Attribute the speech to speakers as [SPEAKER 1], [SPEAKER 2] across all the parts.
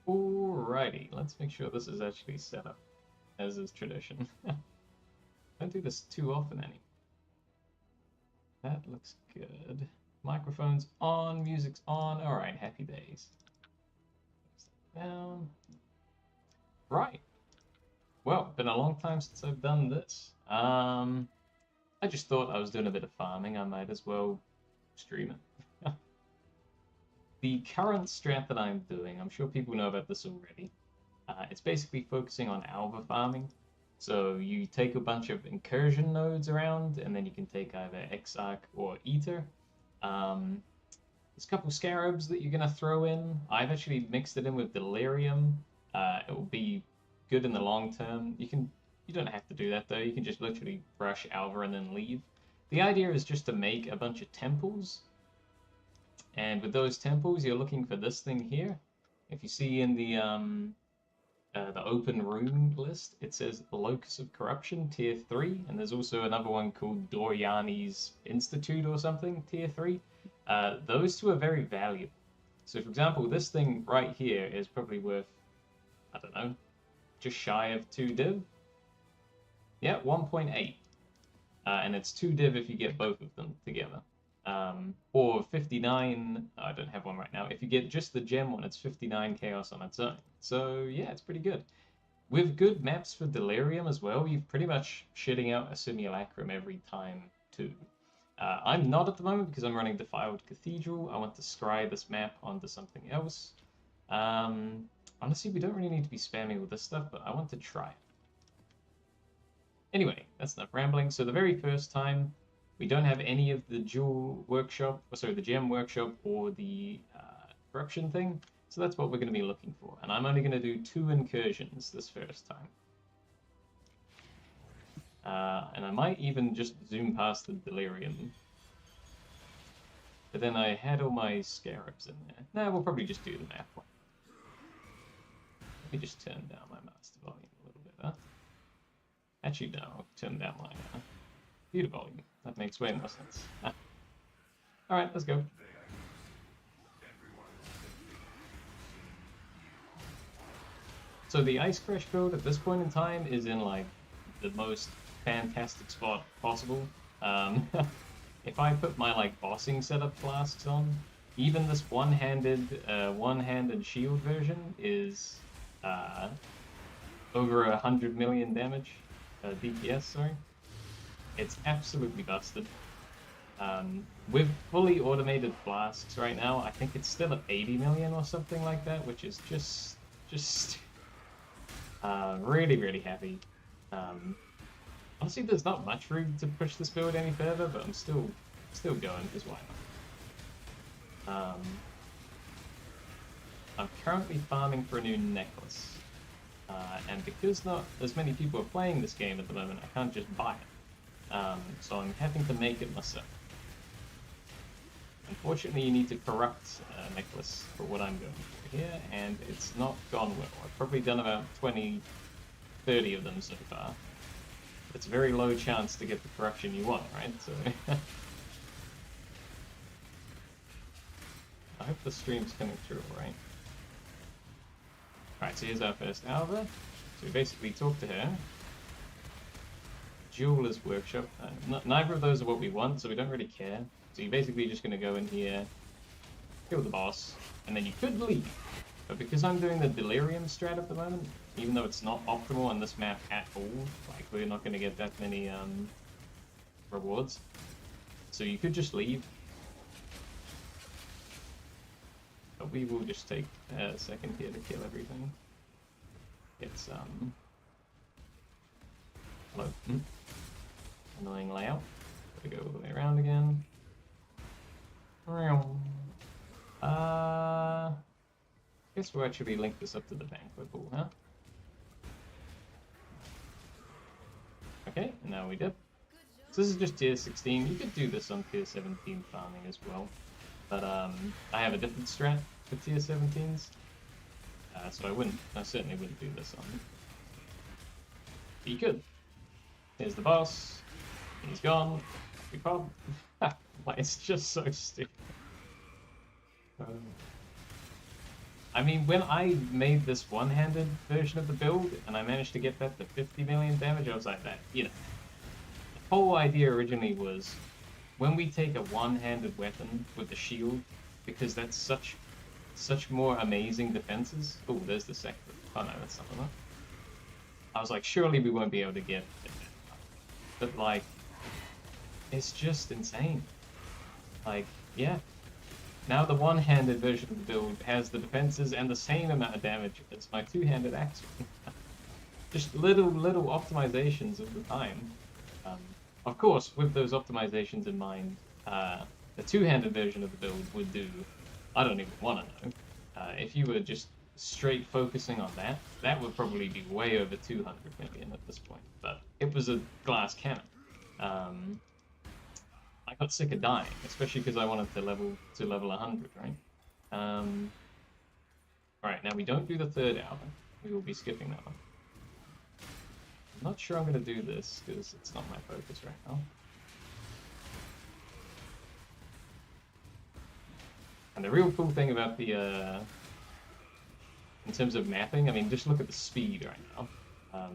[SPEAKER 1] Alrighty, let's make sure this is actually set up, as is tradition. Don't do this too often anymore. That looks good. Microphone's on, music's on. Alright, happy days. Down. Right. Well, been a long time since I've done this. I just thought I was doing a bit of farming. I might as well stream it. The current strat that I'm doing, I'm sure people know about this already. It's basically focusing on alpha farming. So you take a bunch of incursion nodes around, and then you can take either Exarch or Ether. There's a couple scarabs that you're going to throw in. I've actually mixed it in with Delirium. It will be good in the long term. You don't have to do that though. You can just literally rush Alva and then leave. The idea is just to make a bunch of temples. And with those temples, you're looking for this thing here. If you see in the open room list, it says Locus of Corruption, Tier 3. And there's also another one called Doriani's Institute or something, Tier 3. Those two are very valuable. So for example, this thing right here is probably worth, I don't know, just shy of 2 div. Yeah, 1.8. And it's 2 div if you get both of them together. Or 59, I don't have one right now. If you get just the gem one, it's 59 chaos on its own. So yeah, it's pretty good. With good maps for Delirium as well, you're pretty much shitting out a simulacrum every time too. I'm not at the moment because I'm running Defiled Cathedral. I want to scry this map onto something else. Honestly, we don't really need to be spamming with this stuff, but I want to try it. Anyway, that's enough rambling. So the very first time, we don't have any of the jewel workshop, or sorry, the gem workshop or the corruption thing. So that's what we're going to be looking for. And I'm only going to do 2 incursions this first time. And I might even just zoom past the Delirium. But then I had all my scarabs in there. Nah, we'll probably just do the map one. Let me just turn down my master volume a little bit, huh? Actually, no, I'll turn down my computer volume. That makes way more sense. Alright, let's go. So the Ice Crash build at this point in time is in like the most fantastic spot possible. If I put my like bossing setup flasks on, even this one-handed shield version is over 100 million damage, DPS, sorry. It's absolutely busted. With fully automated flasks right now, I think it's still at 80 million or something like that, which is just really, really heavy. Honestly, there's not much room to push this build any further, but I'm still going, because why not? I'm currently farming for a new necklace. And because not as many people are playing this game at the moment, I can't just buy it. So I'm having to make it myself. Unfortunately, you need to corrupt a necklace for what I'm going for here, and it's not gone well. I've probably done about 20, 30 of them so far. It's a very low chance to get the corruption you want, right? So I hope the stream's coming through, right? Alright, so here's our first Alva. So we basically talk to her. Jeweler's Workshop. Neither of those are what we want, so we don't really care. So you're basically just going to go in here, kill the boss, and then you could leave. But because I'm doing the Delirium strat at the moment, even though it's not optimal on this map at all, like we're not going to get that many rewards. So you could just leave. But we will just take a second here to kill everything. It's hello. Annoying layout. Gotta go all the way around again. Guess we'll actually link this up to the banquet pool, huh? Okay, and now we did. So this is just tier 16. You could do this on tier 17 farming as well. But I have a different strat for tier 17s. So I certainly wouldn't do this on. But you could. Here's the boss. He's gone. We pop. Like, it's just so stupid. I mean, when I made this one-handed version of the build, and I managed to get that to 50 million damage, I was like, that, you know. The whole idea originally was, when we take a one-handed weapon with the shield, because that's such more amazing defenses. Oh, there's the sector. Oh no, that's not enough. I was like, surely we won't be able to get it. But like, it's just insane. Like, yeah. Now the one-handed version of the build has the defenses and the same amount of damage as my two-handed axe. Just little optimizations of the time. Of course, with those optimizations in mind, the two-handed version of the build would do, I don't even want to know. If you were just straight focusing on that, that would probably be way over 200 million at this point. But it was a glass cannon. I got sick of dying, especially because I wanted to level 100, right? Alright, now we don't do the third hour. We will be skipping that one. I'm not sure I'm going to do this, because it's not my focus right now. And the real cool thing about the, in terms of mapping, I mean, just look at the speed right now.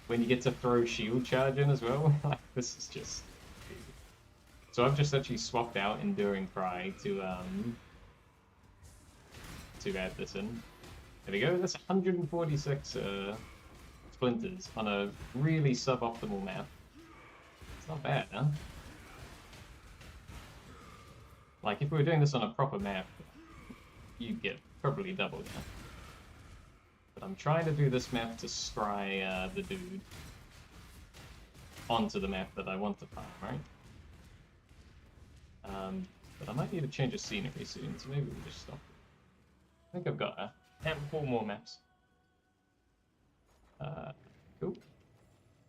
[SPEAKER 1] When you get to throw shield charge in as well, like, this is just... So I've just actually swapped out Enduring Cry to add this in. There we go, that's 146 splinters on a really suboptimal map. It's not bad, huh? Like, if we were doing this on a proper map, you'd get probably double that. But I'm trying to do this map to scry the dude onto the map that I want to farm, right? But I might need to change the scenery soon, so maybe we'll just stop. I think I've got a handful more maps. Cool.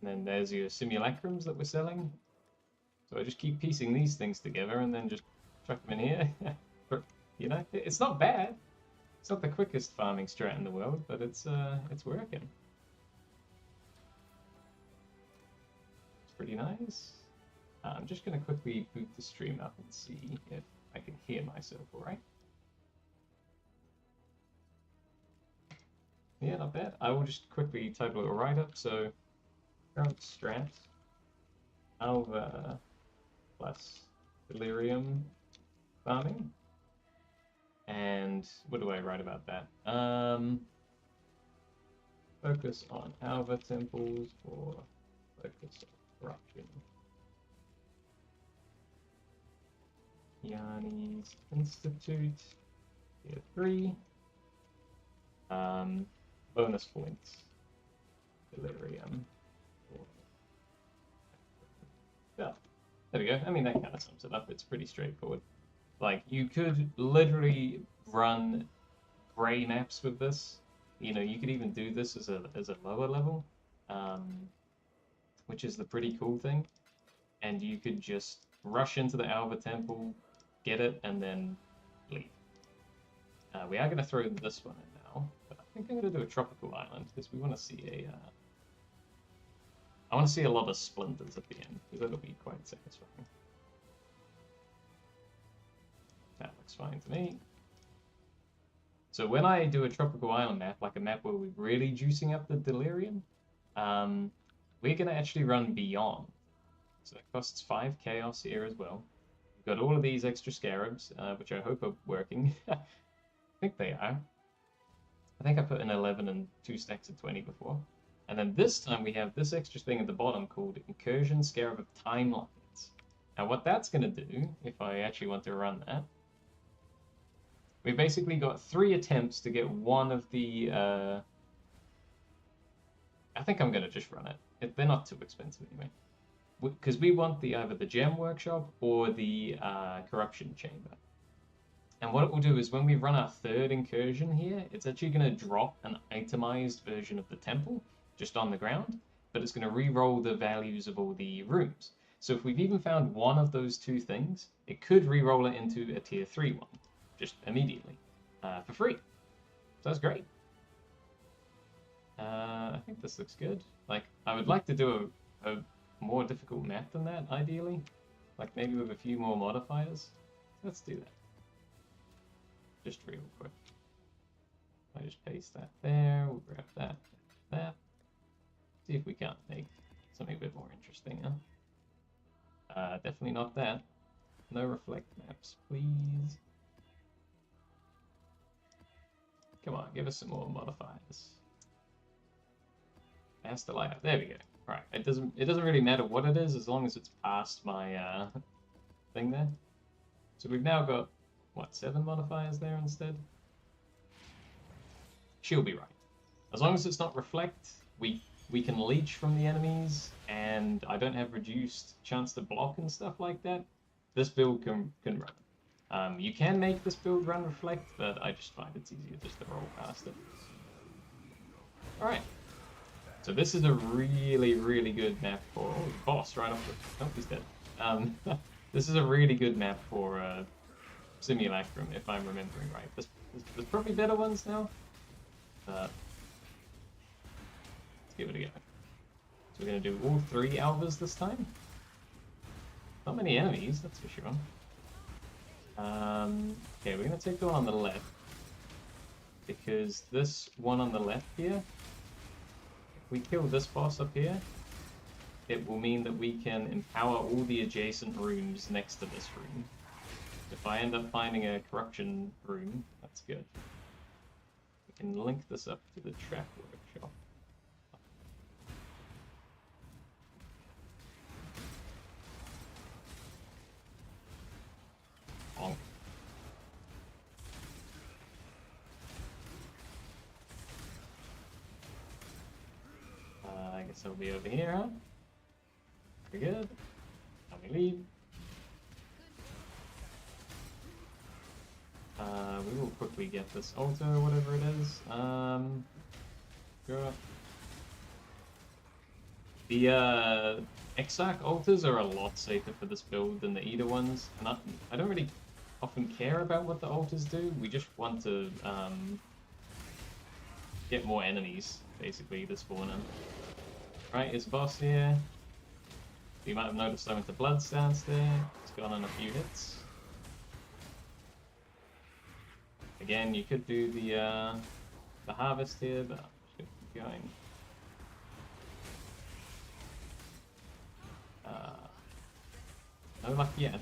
[SPEAKER 1] And then there's your simulacrums that we're selling. So I just keep piecing these things together and then just chuck them in here. But, you know, it's not bad. It's not the quickest farming strat in the world, but it's working. It's pretty nice. I'm just going to quickly boot the stream up and see if I can hear myself all right. Yeah, not bad. I will just quickly type a little write-up. So, current strat, Alva plus Delirium farming. And what do I write about that? Focus on Alva temples or focus on corruption. Yanni's Institute, tier 3. Bonus points. Delirium. Yeah, there we go. I mean, that kind of sums it up. It's pretty straightforward. Like, you could literally run gray maps with this. You know, you could even do this as a lower level, which is the pretty cool thing. And you could just rush into the Alva Temple, get it, and then leave. We are going to throw this one in now, but I think I'm going to do a tropical island because we want to see a. I want to see a lot of splinters at the end because that'll be quite satisfying. That looks fine to me. So when I do a tropical island map, like a map where we're really juicing up the delirium, we're going to actually run beyond. So that costs 5 chaos here as well. We've got all of these extra scarabs, which I hope are working. I think they are. I think I put in 11 and 2 stacks of 20 before. And then this time we have this extra thing at the bottom called Incursion Scarab of Timelines. Now what that's going to do, if I actually want to run that, we basically got 3 attempts to get one of the... I think I'm going to just run it. They're not too expensive anyway. Because we want either the gem workshop or the corruption chamber. And what it will do is when we run our third incursion here, it's actually going to drop an itemized version of the temple just on the ground, but it's going to re-roll the values of all the rooms. So if we've even found one of those 2 things, it could re-roll it into a tier 3 one, just immediately, for free. So that's great. I think this looks good. Like, I would like to do a more difficult map than that, ideally. Like, maybe with a few more modifiers. Let's do that. Just real quick. I just paste that there, we'll grab that, that. See if we can't make something a bit more interesting, huh? Definitely not that. No reflect maps, please. Come on, give us some more modifiers. Has to light up. There we go. Right. It doesn't really matter what it is as long as it's past my thing there. So we've now got what, 7 modifiers there instead? She'll be right. As long as it's not reflect, we can leech from the enemies, and I don't have reduced chance to block and stuff like that. This build can run. You can make this build run reflect, but I just find it's easier just to roll past it. Alright. So this is a really, really good map for... Oh, boss right off the... Oh, he's dead. This is a really good map for Simulacrum, if I'm remembering right. There's probably better ones now. Let's give it a go. So we're going to do all 3 Alvas this time. Not many enemies, that's for sure. Okay, we're going to take the one on the left. Because this one on the left here, if we kill this boss up here, it will mean that we can empower all the adjacent rooms next to this room. If I end up finding a corruption room, that's good. We can link this up to the trap workshop. Bonk. I guess I'll be over here, huh? Very good. Now we leave. We will quickly get this altar, whatever it is. Go up. The Exarch altars are a lot safer for this build than the Eater ones, and I don't really often care about what the altars do. We just want to get more enemies, basically, to spawn in. Right, it's boss here. You might have noticed I went to Bloodstance there. It's gone on a few hits. Again, you could do the harvest here, but I'm just gonna keep going. No luck yet.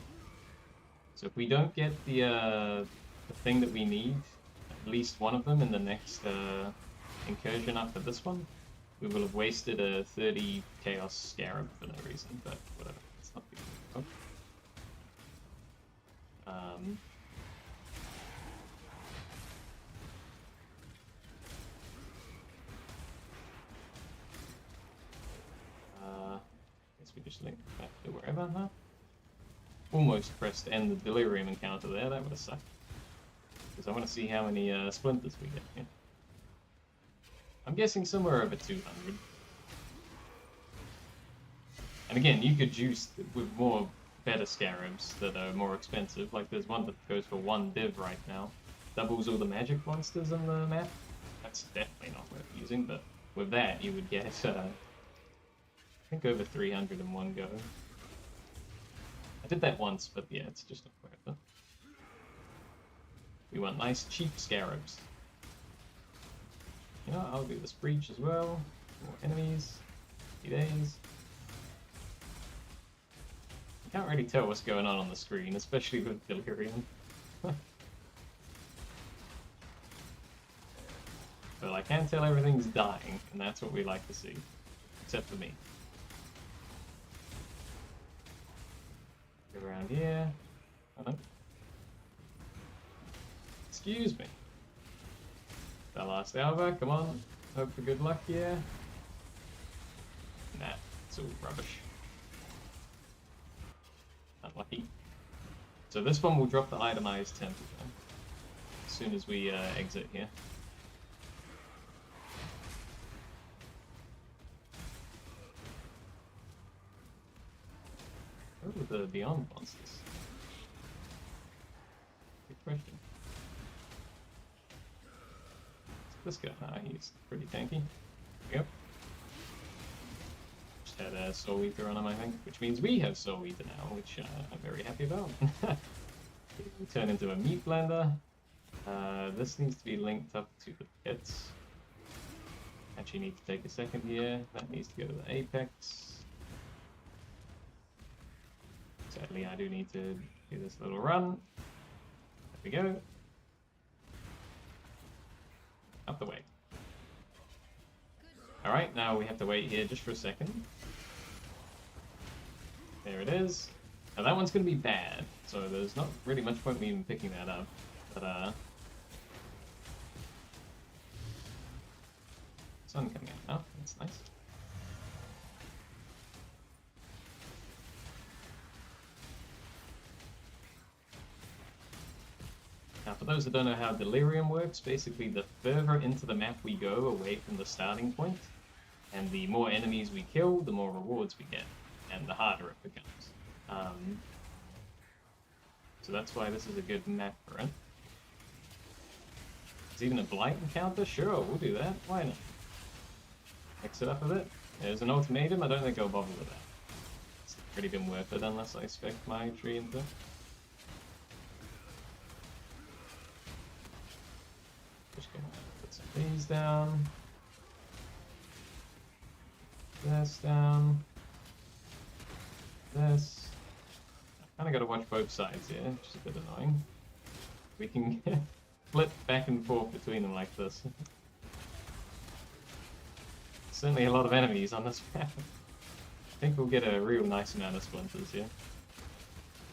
[SPEAKER 1] So if we don't get the thing that we need, at least one of them in the next incursion after this one, we will have wasted a 30 Chaos Scarab for no reason, but whatever. It's not big. Oh. Guess we just link back to wherever, huh? Almost pressed end the Delirium encounter there, that would have sucked. Because I want to see how many splinters we get here. I'm guessing somewhere over 200. And again, you could juice with more better scarabs that are more expensive. Like there's one that goes for 1 div right now. Doubles all the magic monsters on the map. That's definitely not worth using, but with that you would get, I think, over 300 in one go. I did that once, but yeah, it's just not worth it. We want nice, cheap scarabs. You know, I'll do this breach as well. More enemies. 3 days. You can't really tell what's going on the screen, especially with Delirium. But I can tell everything's dying, and that's what we like to see. Except for me. Go around here. Oh. Excuse me. That last Alva, come on. Hope for good luck here. Nah, it's all rubbish. Unlucky. So this one will drop the itemized temp again, as soon as we exit here. What are the Beyond monsters? Good question. This guy, he's pretty tanky. Yep. Just had a Soul Eater on him, I think, which means we have Soul Eater now, which I'm very happy about. We turn into a meat blender. This needs to be linked up to the pits. Actually need to take a second here. That needs to go to the apex. Sadly, I do need to do this little run. There we go. Up the way. Alright, now we have to wait here just for a second. There it is. Now that one's going to be bad, so there's not really much point in me even picking that up. But, sun coming out now, that's nice. Now, for those that don't know how Delirium works, basically the further into the map we go away from the starting point, and the more enemies we kill, the more rewards we get, and the harder it becomes. So that's why this is a good map for it. Is even a blight encounter? Sure, we'll do that. Why not? Mix it up a bit. There's an ultimatum, I don't think I'll bother with that. It's pretty been worth it unless I spec my tree into it. Just gonna put some of these down. This down. This. I kinda gotta watch both sides here, which is a bit annoying. We can flip back and forth between them like this. Certainly a lot of enemies on this map. I think we'll get a real nice amount of splinters here.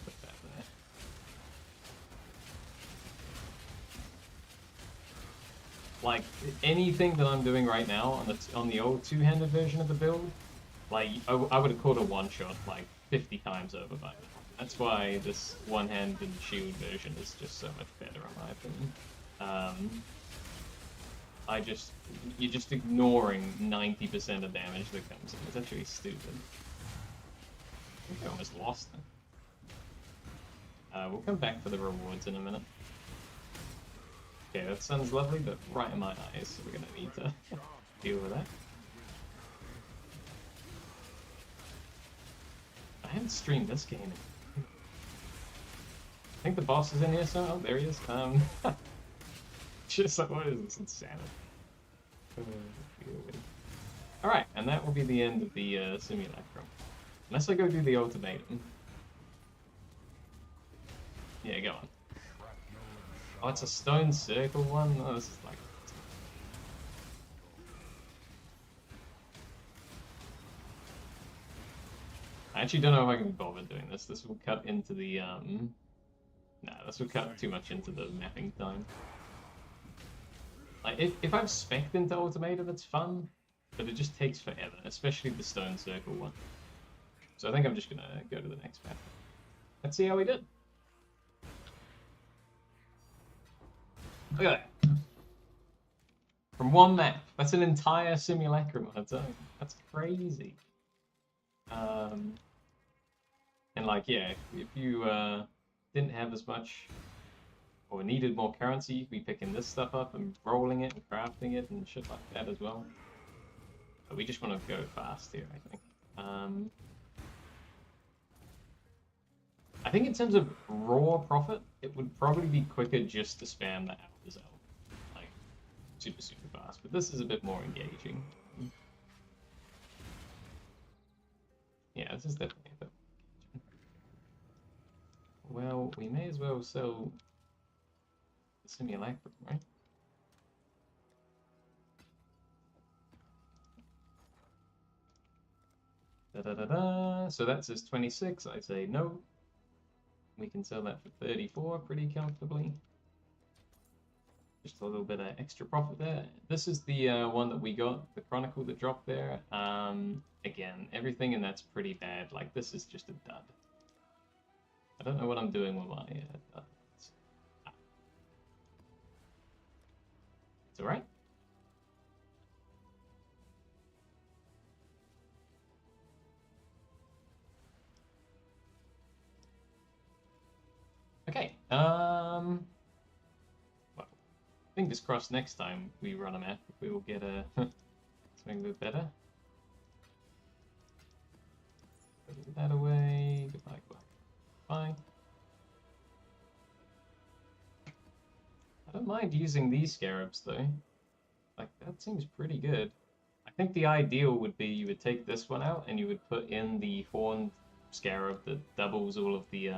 [SPEAKER 1] Put that there. Like, anything that I'm doing right now on the old two-handed version of the build, like, I would have caught a one-shot, like, 50 times over by now. That's why this one-handed shield version is just so much better, in my opinion. You're just ignoring 90% of damage that comes in. It's actually stupid. I think I almost lost it. We'll come back for the rewards in a minute. Okay, that sounds lovely, but right in my eyes, so we're gonna need to deal with that. I haven't streamed this game. I think the boss is in here somewhere. Oh, there he is. Just like, what is this insanity? Alright, and that will be the end of the simulacrum. Unless I go do the ultimatum. Yeah, go on. Oh, it's a stone circle one? Oh, this is like... I actually don't know if I can be bothered doing this. This will cut into the, Nah, this will cut too much into the mapping time. Like, if I've spec'd into Ultimatum, it's fun, but it just takes forever, especially the stone circle one. So I think I'm just gonna go to the next map. Let's see how we did. Look at that. From one map. That's an entire simulacrum on its own. That's crazy. And like, yeah, if you didn't have as much or needed more currency, you could be picking this stuff up and rolling it and crafting it and shit like that as well. But we just want to go fast here, I think. I think in terms of raw profit, it would probably be quicker just to spam the hours out. Like, super, super fast. But this is a bit more engaging. Yeah, this is definitely a bit more engaging. Well, we may as well sell the simulacrum, right? Da-da-da-da. So that says 26. I say no. We can sell that for 34 pretty comfortably. Just a little bit of extra profit there. This is the one that we got, the Chronicle that dropped there. Again, everything in that's pretty bad. Like, this is just a dud. I don't know what I'm doing with my duds. It's alright. Okay, well, fingers crossed next time we run a map, we will get a something a bit better. Put that away, goodbye, goodbye. Bye. I don't don't mind using these scarabs though. Like, that seems pretty good. I think the ideal would be you would take this one out and you would put in the horned scarab that doubles all of the,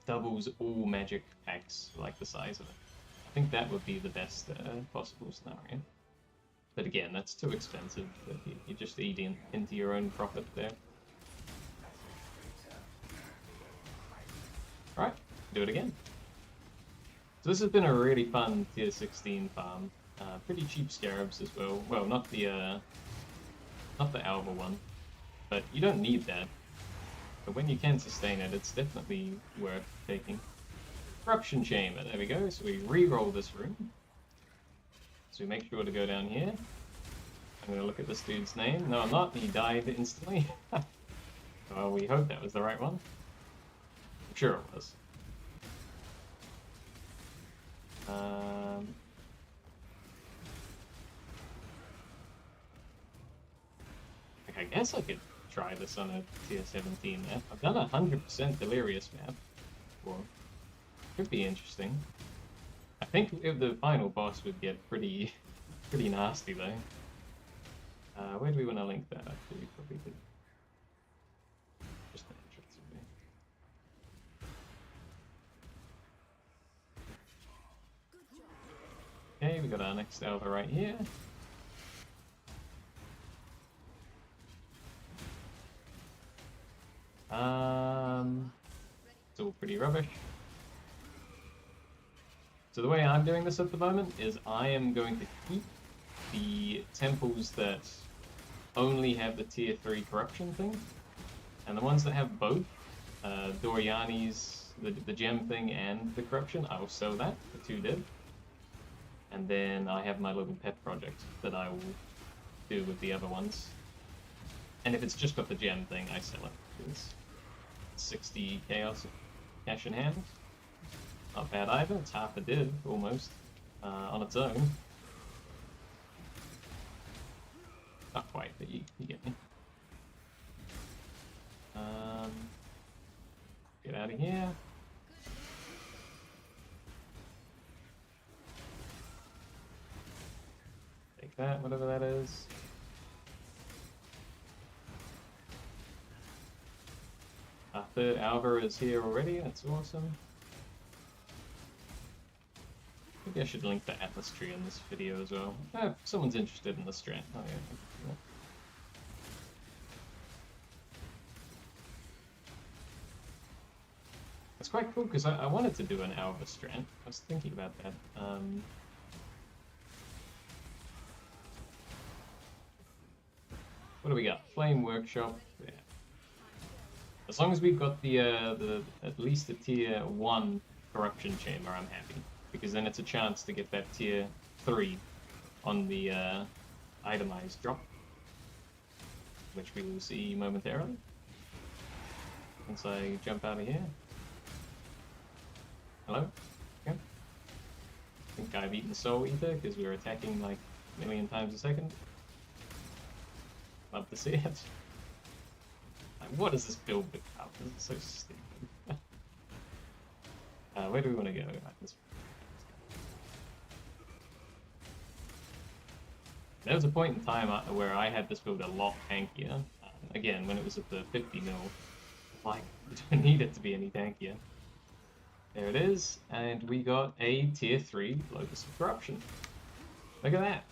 [SPEAKER 1] doubles all magic packs, like the size of it. I think that would be the best possible scenario. But again, that's too expensive. You're just eating into your own profit there. Alright, do it again. So this has been a really fun tier 16 farm. Pretty cheap scarabs as well. Well, not the alba one, but you don't need that. But when you can sustain it, it's definitely worth taking. Corruption Chamber, there we go. So we re-roll this room. So we make sure to go down here. I'm going to look at this dude's name. No, I'm not. He died instantly. Well, we hope that was the right one. I'm sure it was. I guess I could try this on a tier 17 map. I've done a 100% Delirious map before. Could be interesting. I think if the final boss would get pretty nasty though. Where do we want to link that? Actually, probably could. Just the entrance would be. Okay, we got our next alpha right here. It's all pretty rubbish. So the way I'm doing this at the moment is I am going to keep the temples that only have the tier 3 corruption thing, and the ones that have both, Doriani's, the gem thing and the corruption, I will sell that for 2 div. And then I have my little pet project that I will do with the other ones. And if it's just got the gem thing, I sell it. It's 60 chaos cash in hand. Not bad either, it's half a div, almost, on its own. Not quite, but you get me. Get out of here. Take that, whatever that is. Our third Alva is here already, that's awesome. Maybe I should link the Atlas tree in this video as well. If someone's interested in the strat. Oh yeah. It's quite cool because I wanted to do an Alva strat. I was thinking about that. What do we got? Flame Workshop. Yeah. As long as we've got the at least the tier 1 corruption chamber, I'm happy. Because then it's a chance to get that tier 3 on the itemized drop, which we will see momentarily once I jump out of here. Hello? Yeah. I think I've eaten Soul Ether because we're attacking like a million times a second. Love to see it. Like, what does this build become? This is so stupid. Where do we want to go? There was a point in time where I had this build a lot tankier. Again, when it was at the 50 mil, like, we don't need it to be any tankier. There it is, and we got a tier 3 Locus of Corruption. Look at that.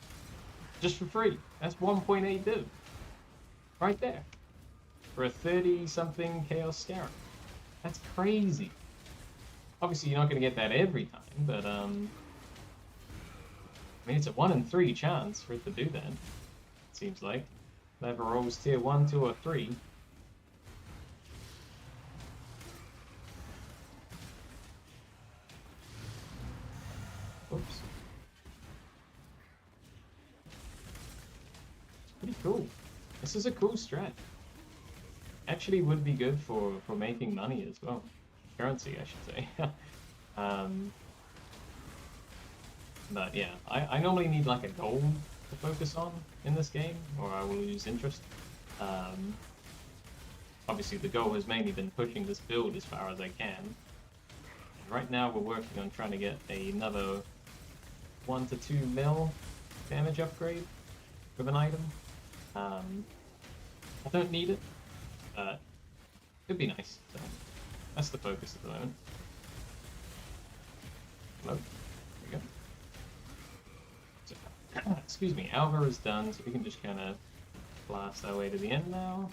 [SPEAKER 1] Just for free. That's 1.8 div. Right there. For a 30-something Chaos Scarab. That's crazy. Obviously, you're not going to get that every time, but, I mean, it's a 1 in 3 chance for it to do that, it seems like. It either rolls tier 1, 2, or 3. Oops. It's pretty cool. This is a cool strat. Actually would be good for making money as well. Currency, I should say. But yeah, I normally need like a goal to focus on in this game, or I will lose interest. Obviously the goal has mainly been pushing this build as far as I can, Right now we're working on trying to get another 1 to 2 mil damage upgrade with an item. I don't need it, but it'd be nice. So that's the focus at the moment. Hello. There we go. So, excuse me, Alva is done, so we can just kind of blast our way to the end now.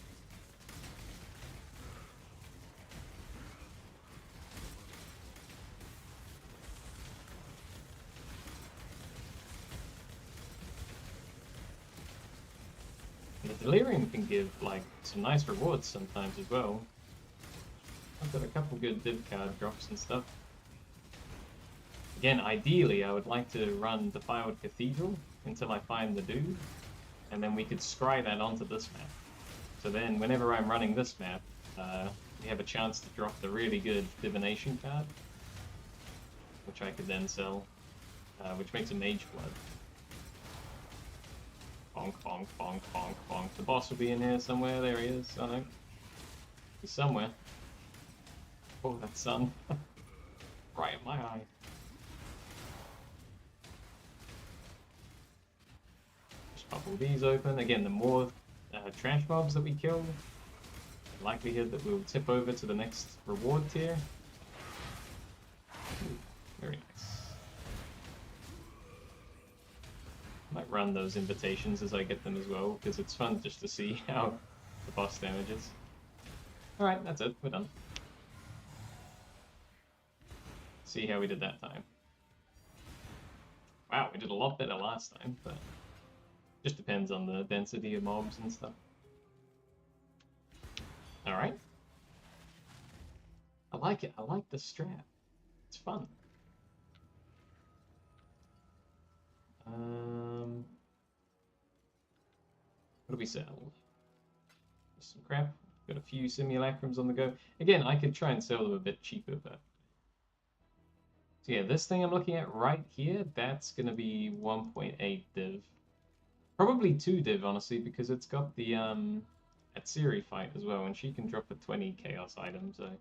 [SPEAKER 1] The Delirium can give like some nice rewards sometimes as well. I've got a couple good div card drops and stuff. Again, ideally I would like to run Defiled Cathedral until I find the dude, and then we could scry that onto this map. So then whenever I'm running this map, we have a chance to drop the really good Divination card, which I could then sell, which makes a Mage Blood. Bonk, bonk, bonk, bonk, bonk. The boss will be in here somewhere. There he is. I know. He's somewhere. Oh, that sun. Right in my eye. Just pop all these open. Again, the more trash mobs that we kill, the likelihood that we'll tip over to the next reward tier. Ooh, very nice. Might run those invitations as I get them as well, because it's fun just to see how the boss damages. Alright, that's it. We're done. See how we did that time. Wow, we did a lot better last time, but just depends on the density of mobs and stuff. Alright. I like it. I like the strat. It's fun. What do we sell? Just some crap. Got a few simulacrums on the go. Again, I could try and sell them a bit cheaper, but... So yeah, this thing I'm looking at right here, that's going to be 1.8 div. Probably 2 div, honestly, because it's got the Atsiri fight as well, and she can drop a 20 chaos item, so...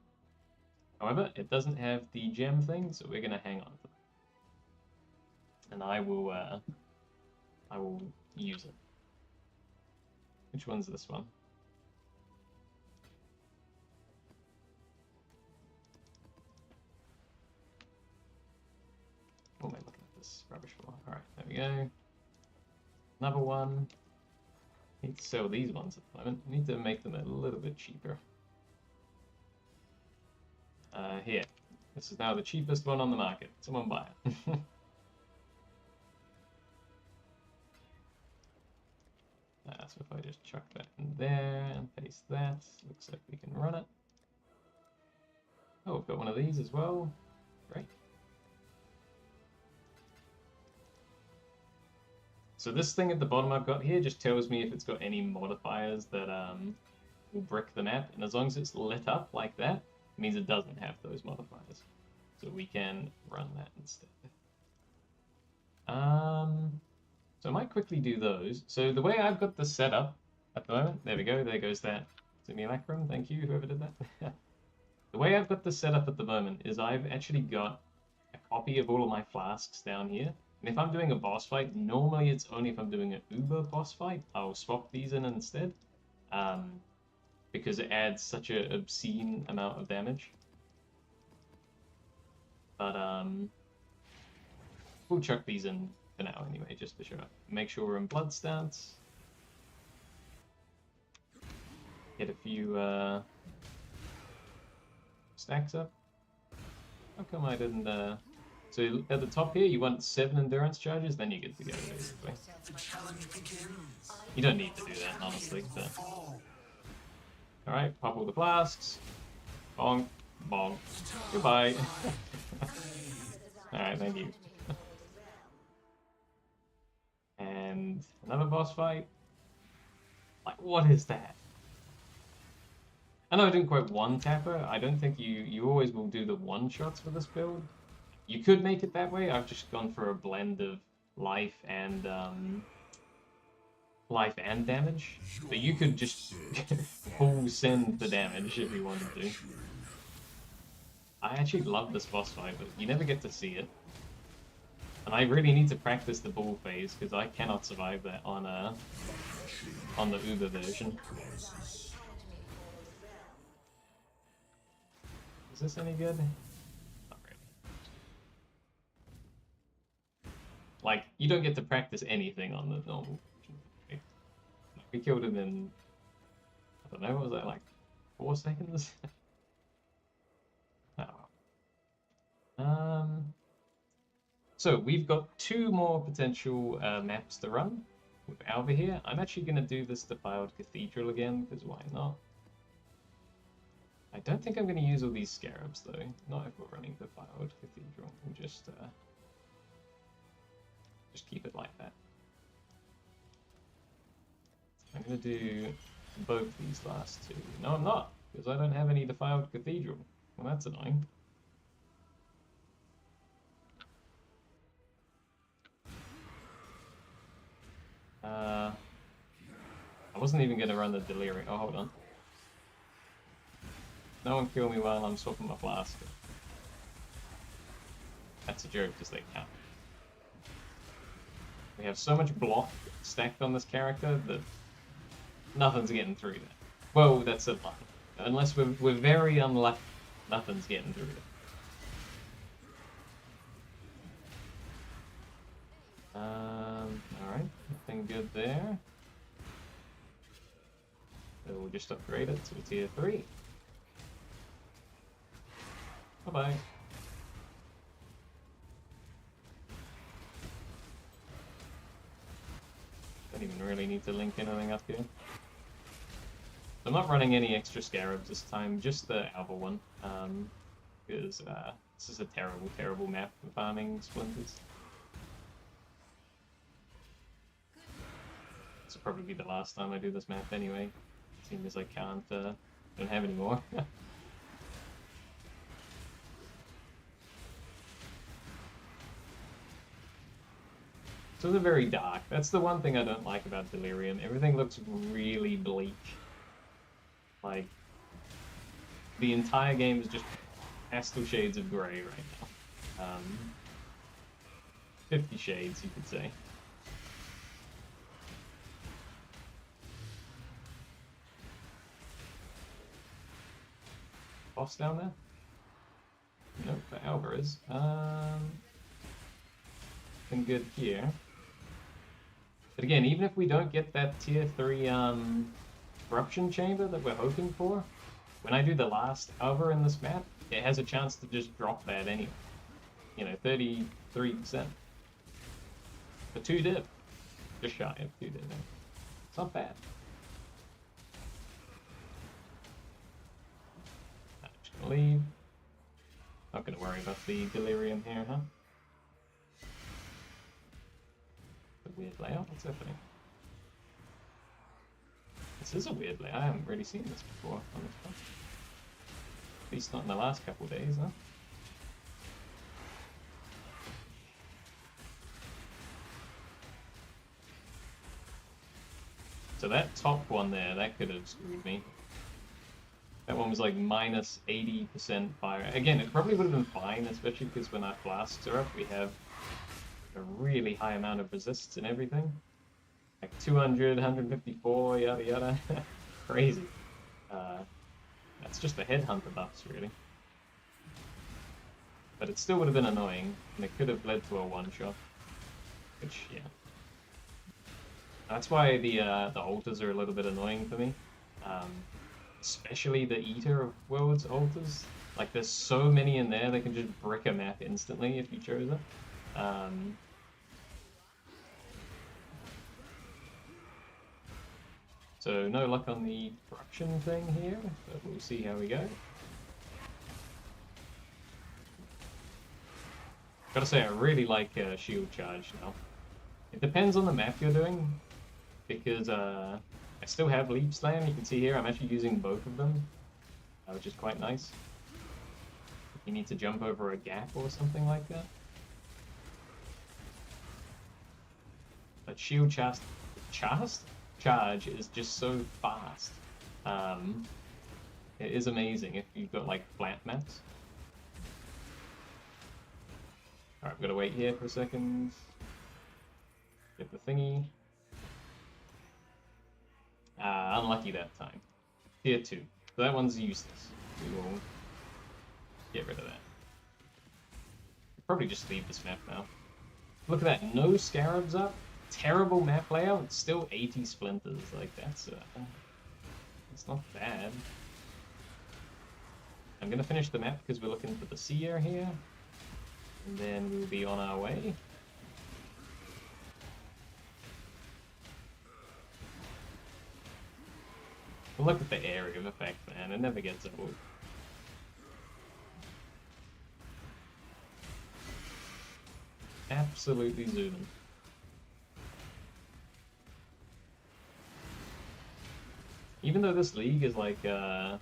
[SPEAKER 1] However, it doesn't have the gem thing, so we're going to hang on to it. And I will use it. Which one's this one? What am I looking at this rubbish for? Alright, there we go. Another one. Need to sell these ones at the moment. Need to make them a little bit cheaper. Here. This is now the cheapest one on the market. Someone buy it. So if I just chuck that in there and paste that, looks like we can run it. Oh, we've got one of these as well. Great. So this thing at the bottom I've got here just tells me if it's got any modifiers that will brick the map, and as long as it's lit up like that, it means it doesn't have those modifiers. So we can run that instead. So I might quickly do those. So the way I've got this set up at the moment, there we go, there goes that simulacrum, thank you, whoever did that. The way I've got this set up at the moment is I've actually got a copy of all of my flasks down here. And if I'm doing a boss fight, normally it's only if I'm doing an uber boss fight, I'll swap these in instead. Because it adds such an obscene amount of damage. But we'll chuck these in for now anyway, just to show up. Make sure we're in blood stance. Get a few stacks up. How come I didn't... So at the top here, you want 7 endurance charges, then you get to go, basically. You don't need to do that, honestly. But... Alright, pop all the flasks. Bonk, bonk. Goodbye. Alright, thank you. And another boss fight. Like, what is that? I know I didn't quite one-tap her. I don't think you always will do the one-shots for this build. You could make it that way. I've just gone for a blend of life and damage. But you could just full send the damage if you wanted to. I actually love this boss fight, but you never get to see it. And I really need to practice the bull phase, because I cannot survive that on the Uber version. Is this any good? Not really. Like, you don't get to practice anything on the normal version. Right? We killed him in, I don't know, what was that, like 4 seconds? Oh. So we've got 2 more potential maps to run with Alva here. I'm actually going to do this Defiled Cathedral again, because why not? I don't think I'm going to use all these scarabs though, not if we're running Defiled Cathedral. We'll just keep it like that. I'm going to do both these last 2. No, I'm not, because I don't have any Defiled Cathedral. Well, that's annoying. I wasn't even going to run the Delirium. Oh, hold on. No one kill me while I'm swapping my flask. That's a joke, because they can't. We have so much block stacked on this character that nothing's getting through that. Well, that's a lie. Unless we're very unlucky, nothing's getting through that. Alright, nothing good there. So we'll just upgrade it to a tier 3. Bye-bye. Don't even really need to link anything up here. I'm not running any extra scarabs this time, just the Alva one. Because this is a terrible, terrible map for farming splinters. This will probably be the last time I do this map anyway, seeing as I don't have any more. So they're very dark. That's the one thing I don't like about Delirium. Everything looks really bleak. Like, the entire game is just pastel shades of grey right now. 50 shades, you could say. Boss down there? Nope, but Alva is. Been good here. But again, even if we don't get that tier 3 corruption chamber that we're hoping for, when I do the last Alva in this map, it has a chance to just drop that anyway. You know, 33%. For 2 div. Just shy of 2 div. It's not bad. I'm just gonna leave. Not gonna worry about the Delirium here, huh? Weird layout? What's happening? This is a weird layout. I haven't really seen this before on this one. At least not in the last couple of days, huh? So that top one there, that could have screwed me. That one was like minus 80% fire. Again, it probably would have been fine, especially because when our flasks are up, we have a really high amount of resists and everything. Like 200, 154, yada yada. Crazy. That's just the headhunter buffs, really. But it still would have been annoying, and it could have led to a one-shot. Which, yeah. That's why the altars are a little bit annoying for me. Especially the Eater of Worlds altars. Like, there's so many in there that can just brick a map instantly if you chose it. So no luck on the corruption thing here, but we'll see how we go. Gotta say, I really like shield charge now. It depends on the map you're doing, because I still have leap slam. You can see here I'm actually using both of them, which is quite nice. If you need to jump over a gap or something like that. But shield charge is just so fast. It is amazing if you've got like flat maps. Alright, I'm gonna wait here for a second. Get the thingy. Unlucky that time. Tier 2. So that one's useless. We will get rid of that. Probably just leave this map now. Look at that, no scarabs up. Terrible map layout, still 80 splinters. Like, that's not bad. I'm gonna finish the map because we're looking for the seer here. And then we'll be on our way. Look at the area of effect, man. It never gets old. Absolutely zooming. Even though this league is like been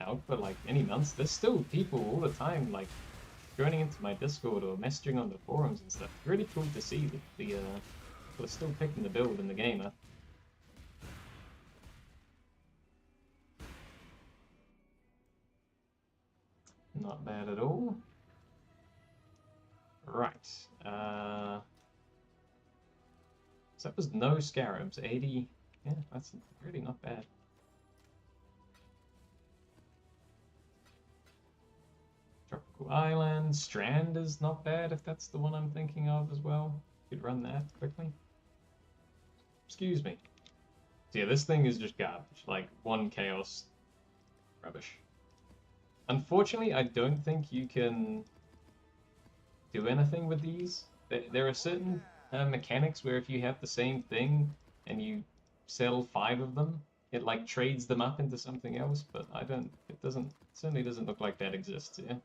[SPEAKER 1] out for like many months, there's still people all the time like joining into my Discord or messaging on the forums and stuff. Really cool to see that the people are still picking the build in the game. Not bad at all. Right. So that was no scarabs. 80. Yeah, that's really not bad. Tropical Island. Strand is not bad if that's the one I'm thinking of as well. Could run that quickly. Excuse me. So yeah, this thing is just garbage. Like, one chaos rubbish. Unfortunately, I don't think you can do anything with these. There are certain mechanics where if you have the same thing and you sell 5 of them, it like trades them up into something else, but certainly doesn't look like that exists here.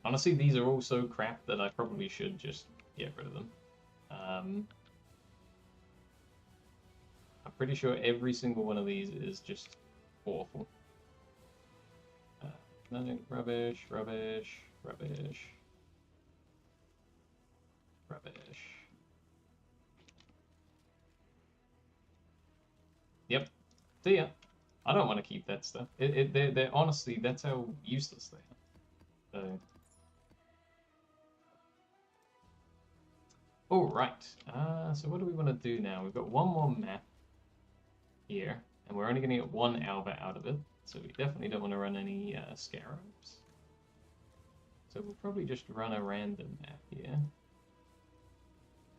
[SPEAKER 1] Honestly, these are all so crap that I probably should just get rid of them. I'm pretty sure every single one of these is just awful. No, rubbish, rubbish, rubbish, rubbish. Yep. See ya. I don't want to keep that stuff. They're honestly, that's how useless they are. So. Alright. So what do we want to do now? We've got one more map here, and we're only going to get 1 alba out of it. So we definitely don't want to run any scarabs. So we'll probably just run a random map here.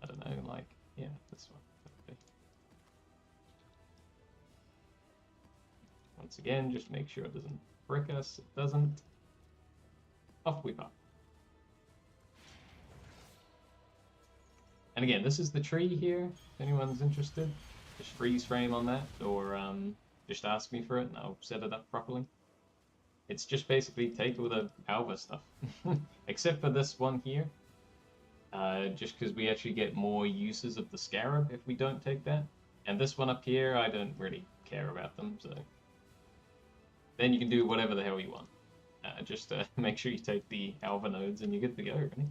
[SPEAKER 1] I don't know, like, yeah, this one. Okay. Once again, just make sure it doesn't brick us. It doesn't. Off we pop. And again, this is the tree here, if anyone's interested. Just freeze frame on that, or just ask me for it and I'll set it up properly. It's just basically take all the alpha stuff. Except for this one here. Just because we actually get more uses of the scarab if we don't take that. And this one up here, I don't really care about them, so... Then you can do whatever the hell you want. Just make sure you take the alpha nodes and you're good to go, really.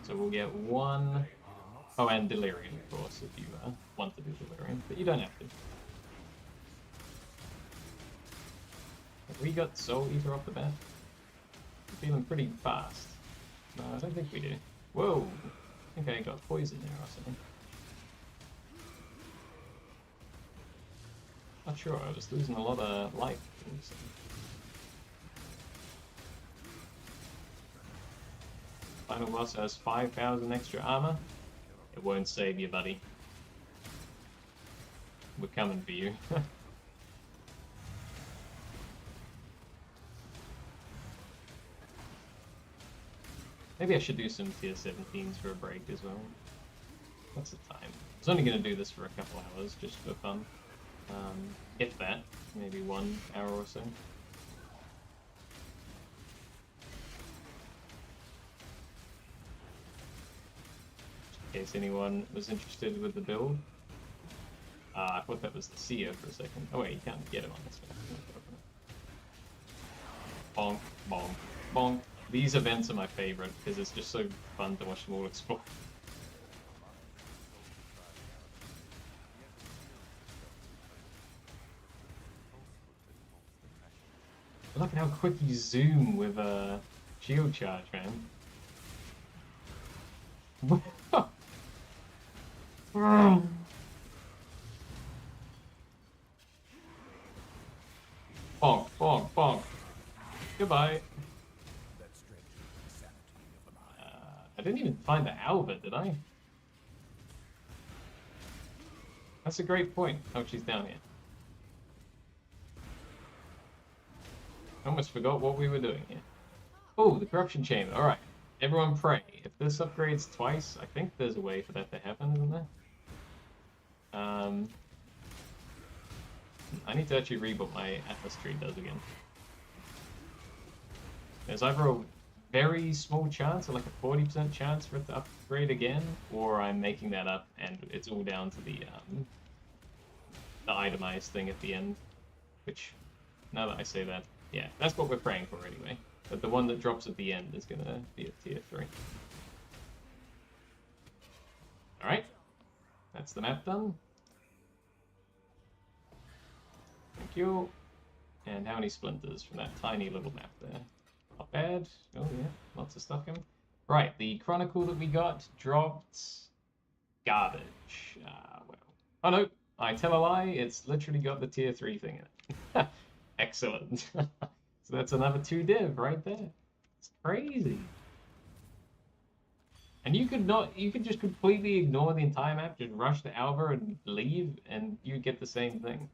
[SPEAKER 1] So we'll get 1... Oh, and Delirium, of course, if you want to do Delirium, but you don't have to. Have we got Soul Eater off the bat? I'm feeling pretty fast. No, I don't think we do. Whoa! I think I got poison there or something. Not sure, I was losing a lot of life. Final boss has 5,000 extra armor. It won't save you, buddy. We're coming for you. Maybe I should do some tier 17s for a break as well. What's the time? I was only going to do this for a couple hours, just for fun. If that, maybe 1 hour or so. In case anyone was interested with the build. I thought that was the seer for a second. Oh wait, you can't get it on this one. Bonk, bonk, bonk. These events are my favorite because it's just so fun to watch them all explode. Look at how quick you zoom with a shield charge, man. Bonk, bonk, bonk. Goodbye. I didn't even find the Albert, did I? That's a great point. Oh, she's down here. I almost forgot what we were doing here. Oh, the corruption chamber. Alright. Everyone pray. If this upgrades twice, I think there's a way for that to happen, isn't there? I need to actually read what my Atlas tree does again. There's either a very small chance, or like a 40% chance for it to upgrade again, or I'm making that up and it's all down to the itemized thing at the end. Which, now that I say that, yeah, that's what we're praying for anyway. But the one that drops at the end is going to be a tier 3. Alright, that's the map done. Thank you. And how many splinters from that tiny little map there? Not bad. Oh yeah, lots of stuff coming. Right, the chronicle that we got dropped garbage. Well. Oh no, I tell a lie, it's literally got the tier 3 thing in it. Excellent. So that's another 2 div right there. It's crazy. And you could just completely ignore the entire map, just rush to Alva and leave, and you get the same thing.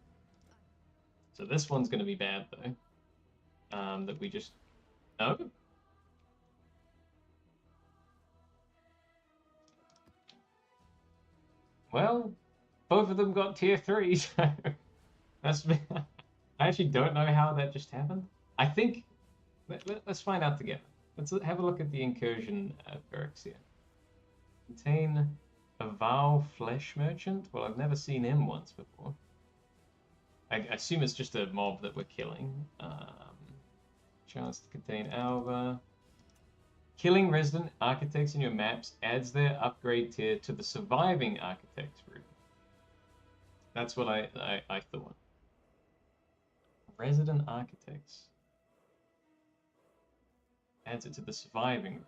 [SPEAKER 1] So this one's going to be bad, though. That we just... No? Well, both of them got tier 3, so... That's... I actually don't know how that just happened. I think... Let's find out together. Let's have a look at the incursion perks here. Contain a Vow Flesh Merchant? Well, I've never seen him once before. I assume it's just a mob that we're killing. Chance to contain Alva. Killing resident architects in your maps adds their upgrade tier to the surviving architects route. That's what I thought. Resident architects. Adds it to the surviving route.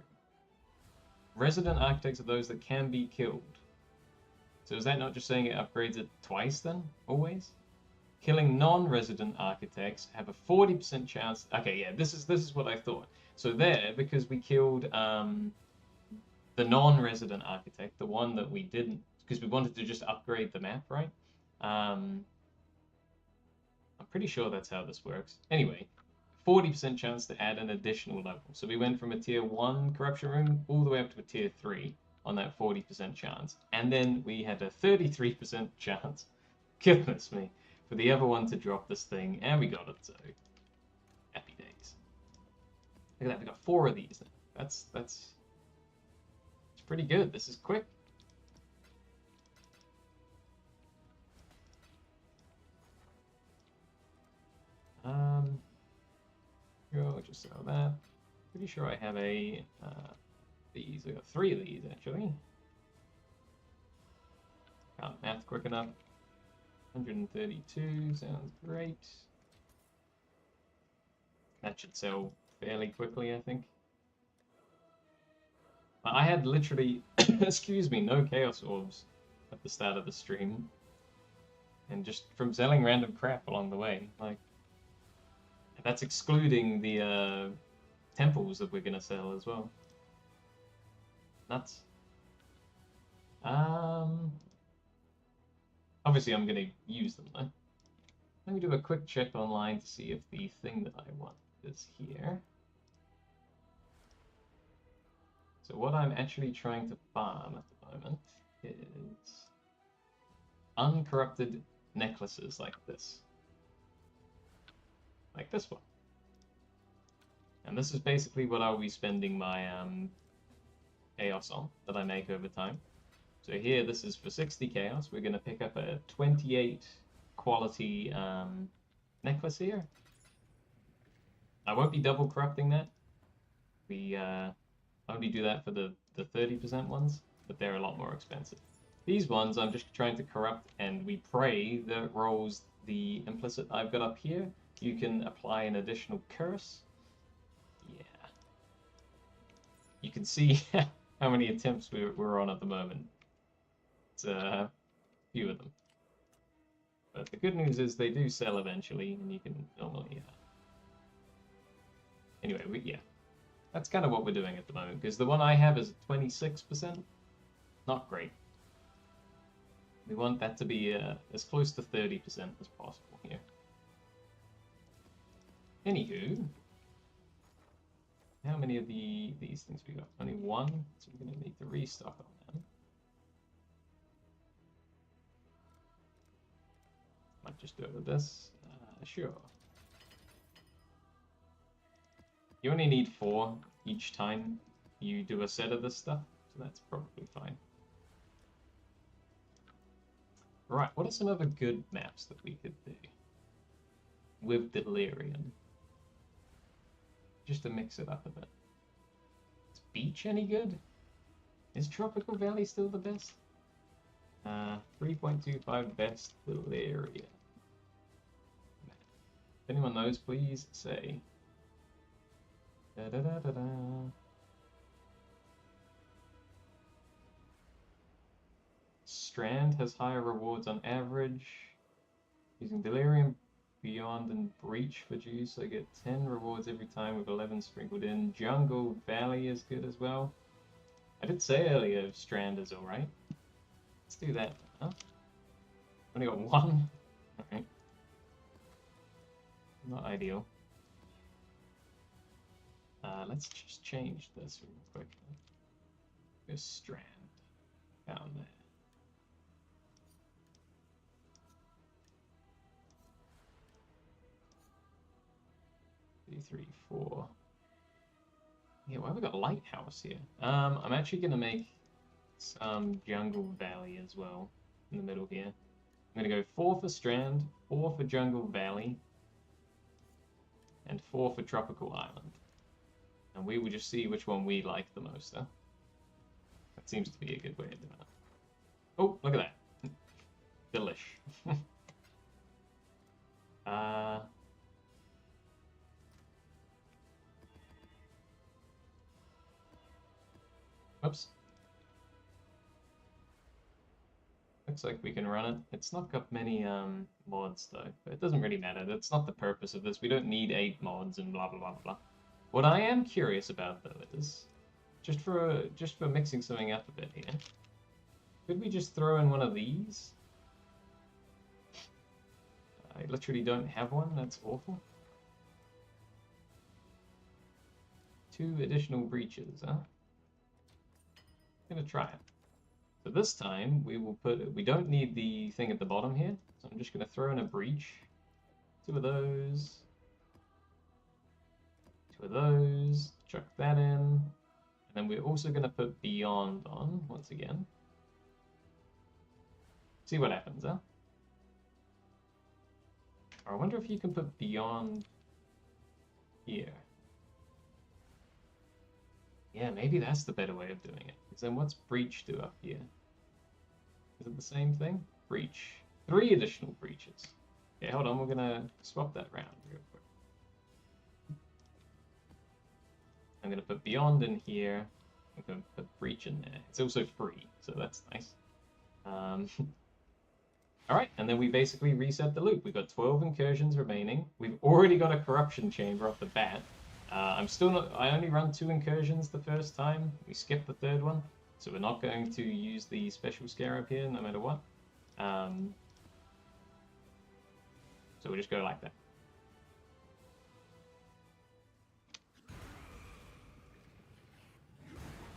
[SPEAKER 1] Resident architects are those that can be killed. So is that not just saying it upgrades it twice then? Always? Killing non-resident architects have a 40% chance. Okay, yeah, this is what I thought. So there, because we killed the non-resident architect, the one that we didn't, because we wanted to just upgrade the map, right? I'm pretty sure that's how this works. Anyway, 40% chance to add an additional level. So we went from a tier 1 corruption room all the way up to a tier 3 on that 40% chance. And then we had a 33% chance, goodness me, for the other one to drop this thing, and we got it, so happy days. Look at that, we got 4 of these now. That's pretty good. This is quick. Go just sell that. Pretty sure I have a these. I got 3 of these actually. Can't math quick enough. 132 sounds great. That should sell fairly quickly, I think. I had literally, excuse me, no Chaos Orbs at the start of the stream. And just from selling random crap along the way. Like, that's excluding the temples that we're going to sell as well. Nuts. Obviously, I'm going to use them, though. Let me do a quick check online to see if the thing that I want is here. So what I'm actually trying to farm at the moment is uncorrupted necklaces like this. Like this one. And this is basically what I'll be spending my chaos on that I make over time. So here, this is for 60 chaos. We're going to pick up a 28 quality necklace here. I won't be double corrupting that. We only do that for the 30% ones, but they're a lot more expensive. These ones I'm just trying to corrupt, and we pray that it rolls the implicit I've got up here, you can apply an additional curse. Yeah. You can see how many attempts we're on at the moment. It's a few of them. But the good news is they do sell eventually, and you can normally... Anyway, yeah. That's kind of what we're doing at the moment, because the one I have is 26%. Not great. We want that to be as close to 30% as possible here. Anywho, how many of these things we got? Only one, so we're going to need to restock on them. Might just do it with this. Sure. You only need 4 each time you do a set of this stuff, so that's probably fine. Right, what are some other good maps that we could do with Delirium? Just to mix it up a bit. Is Beach any good? Is Tropical Valley still the best? 3.25 best Delirium. If anyone knows, please say. Da-da-da-da-da. Strand has higher rewards on average. Using Delirium, Beyond, and Breach for juice, I get 10 rewards every time with 11 sprinkled in. Jungle Valley is good as well. I did say earlier Strand is alright. Let's do that. Huh? Only got 1. Alright. Not ideal. Let's just change this real quick. This Strand down there. 3, 4. Yeah, why have we got Lighthouse here? I'm actually gonna make some Jungle Valley as well in the middle here. I'm gonna go 4 for Strand, 4 for Jungle Valley, and 4 for Tropical Island. And we will just see which one we like the most, huh? That seems to be a good way of doing it. Oh, look at that. Delish. Oops. Looks like we can run it. It's not got many mods though, but it doesn't really matter. That's not the purpose of this. We don't need 8 mods and blah blah blah blah. What I am curious about though is just for mixing something up a bit here. Could we just throw in one of these? I literally don't have one. That's awful. 2 additional breaches, huh? I'm gonna try it. So this time we will put. We don't need the thing at the bottom here, so I'm just gonna throw in a breach. 2 of those. 2 of those. Chuck that in, and then we're also gonna put Beyond on once again. See what happens, huh? Or I wonder if you can put Beyond here. Yeah, maybe that's the better way of doing it. Because then what's Breach do up here? Is it the same thing? Breach. 3 additional breaches. Okay, hold on, we're gonna swap that around real quick. I'm gonna put Beyond in here. I'm gonna put Breach in there. It's also free, so that's nice. Alright, and then we basically reset the loop. We've got 12 incursions remaining. We've already got a corruption chamber off the bat. I'm still not. I only run 2 incursions the first time. We skipped the 3rd one, so we're not going to use the special scarab here, no matter what. So we'll just go like that.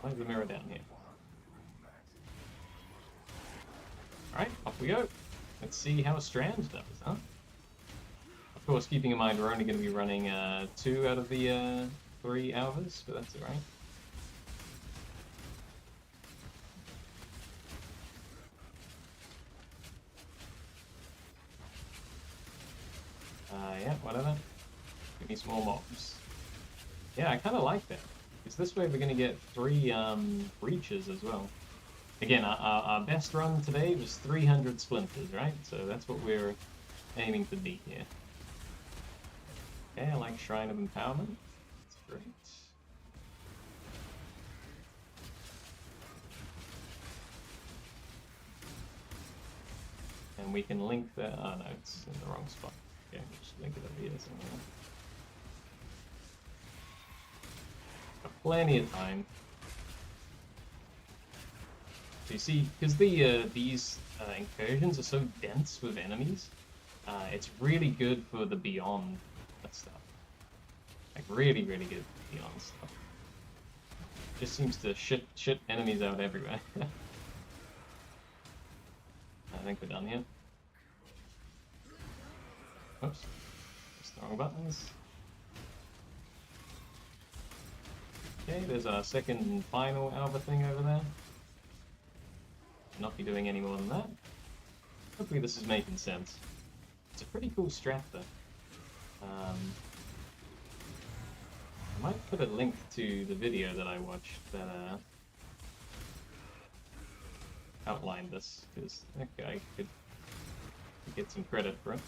[SPEAKER 1] Where's the mirror down here? All right, off we go. Let's see how Strand does, huh? Of course, keeping in mind we're only going to be running 2 out of the 3 hours, but that's alright. Yeah, whatever. Give me some more mobs. Yeah, I kind of like that. Because this way we're going to get 3 breaches as well. Again, our best run today was 300 splinters, right? So that's what we're aiming to beat here. Okay, I like Shrine of Empowerment. That's great. And we can link that. Oh no, it's in the wrong spot. Okay, we'll just link it over here somewhere. Got plenty of time. So you see, because these incursions are so dense with enemies, it's really good for the beyond stuff. Like really, really good beyond stuff. Just seems to shit enemies out everywhere. I think we're done here. Oops. Just the wrong buttons. Okay, there's our second and final Alva thing over there. Not be doing any more than that. Hopefully this is making sense. It's a pretty cool strat though. I might put a link to the video that I watched that outlined this, because that guy could get some credit for it.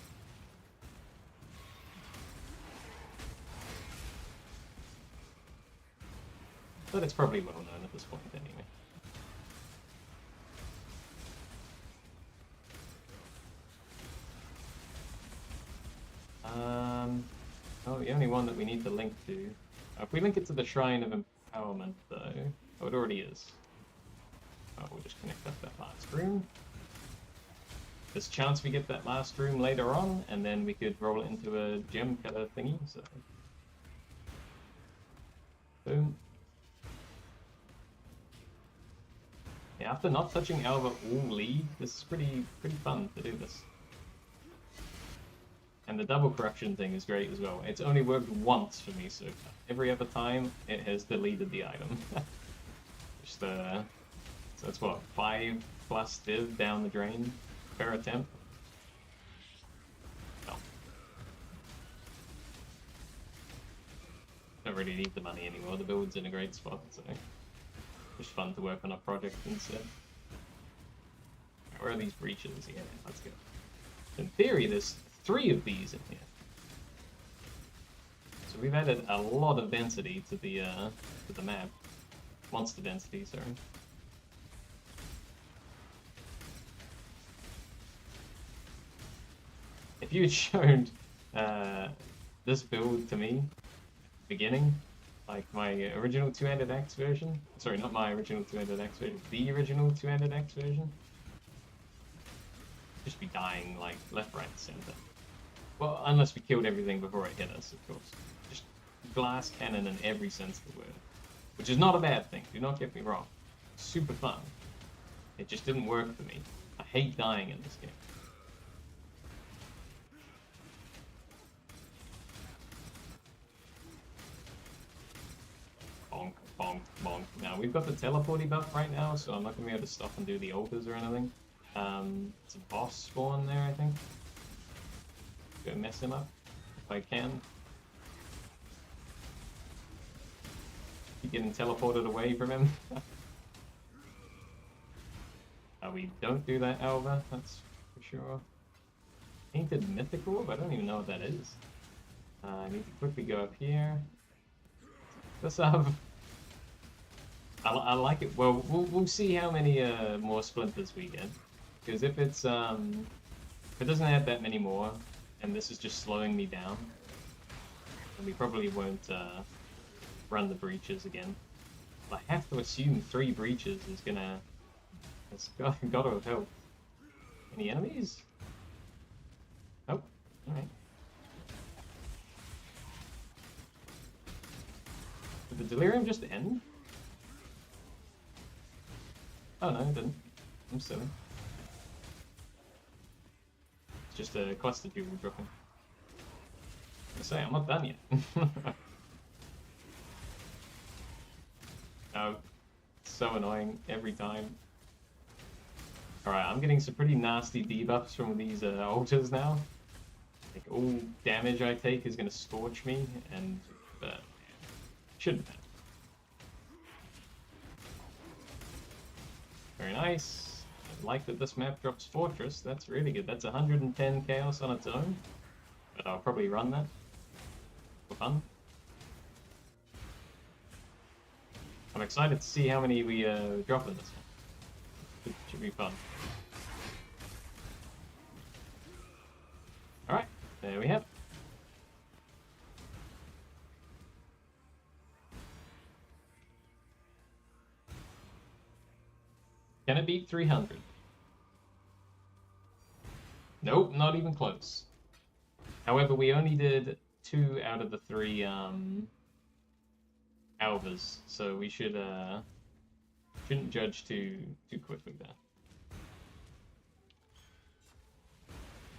[SPEAKER 1] But it's probably well known at this point anyway. Oh, the only one that we need to link to. If we link it to the Shrine of Empowerment, though, oh, it already is. Oh, we'll just connect up that last room. There's a chance we get that last room later on, and then we could roll it into a gem cutter thingy. So, boom. Yeah, after not touching Alva all lead, this is pretty fun to do this. And the double corruption thing is great as well. It's only worked once for me so far. Every other time, it has deleted the item. Just, so that's what, 5 plus div down the drain per attempt? No. Don't really need the money anymore. The build's in a great spot, so just fun to work on a project instead. Where are these breaches? Yeah, let's go. In theory, there's 3 of these in here. So we've added a lot of density to the map. Monster density, sorry. If you had shown this build to me, beginning, like my original 200X version, sorry, not my original 200X version, the original 200X version, just be dying like left, right, center. Well, unless we killed everything before it hit us, of course. Just glass cannon in every sense of the word. Which is not a bad thing, do not get me wrong. It's super fun. It just didn't work for me. I hate dying in this game. Bonk, bonk, bonk. Now, we've got the teleporty buff right now, so I'm not going to be able to stop and do the altars or anything. It's a boss spawn there, I think. Go mess him up, if I can. Keep getting teleported away from him. We don't do that, Alva, that's for sure. Painted Mythical? I don't even know what that is. I need to quickly go up here. Let's have... I like it. Well, we'll see how many more splinters we get. Because if it's if it doesn't add that many more, and this is just slowing me down, then we probably won't run the breaches again. But I have to assume 3 breaches is gonna... It's got to have helped. Any enemies? Oh, alright. Did the delirium just end? Oh no, it didn't. I'm silly. It's just a cluster jewel dropping. I say, I'm not done yet. Oh, it's so annoying every time. Alright, I'm getting some pretty nasty debuffs from these altars now. Like, all damage I take is going to scorch me, and shouldn't have. Very nice. like that this map drops Fortress. That's really good. That's 110 Chaos on its own. But I'll probably run that for fun. I'm excited to see how many we drop in this one. It should be fun. Alright, there we have it. Can it beat 300? Nope, not even close. However, we only did 2 out of the 3 Alvas, so we shouldn't judge too quickly there.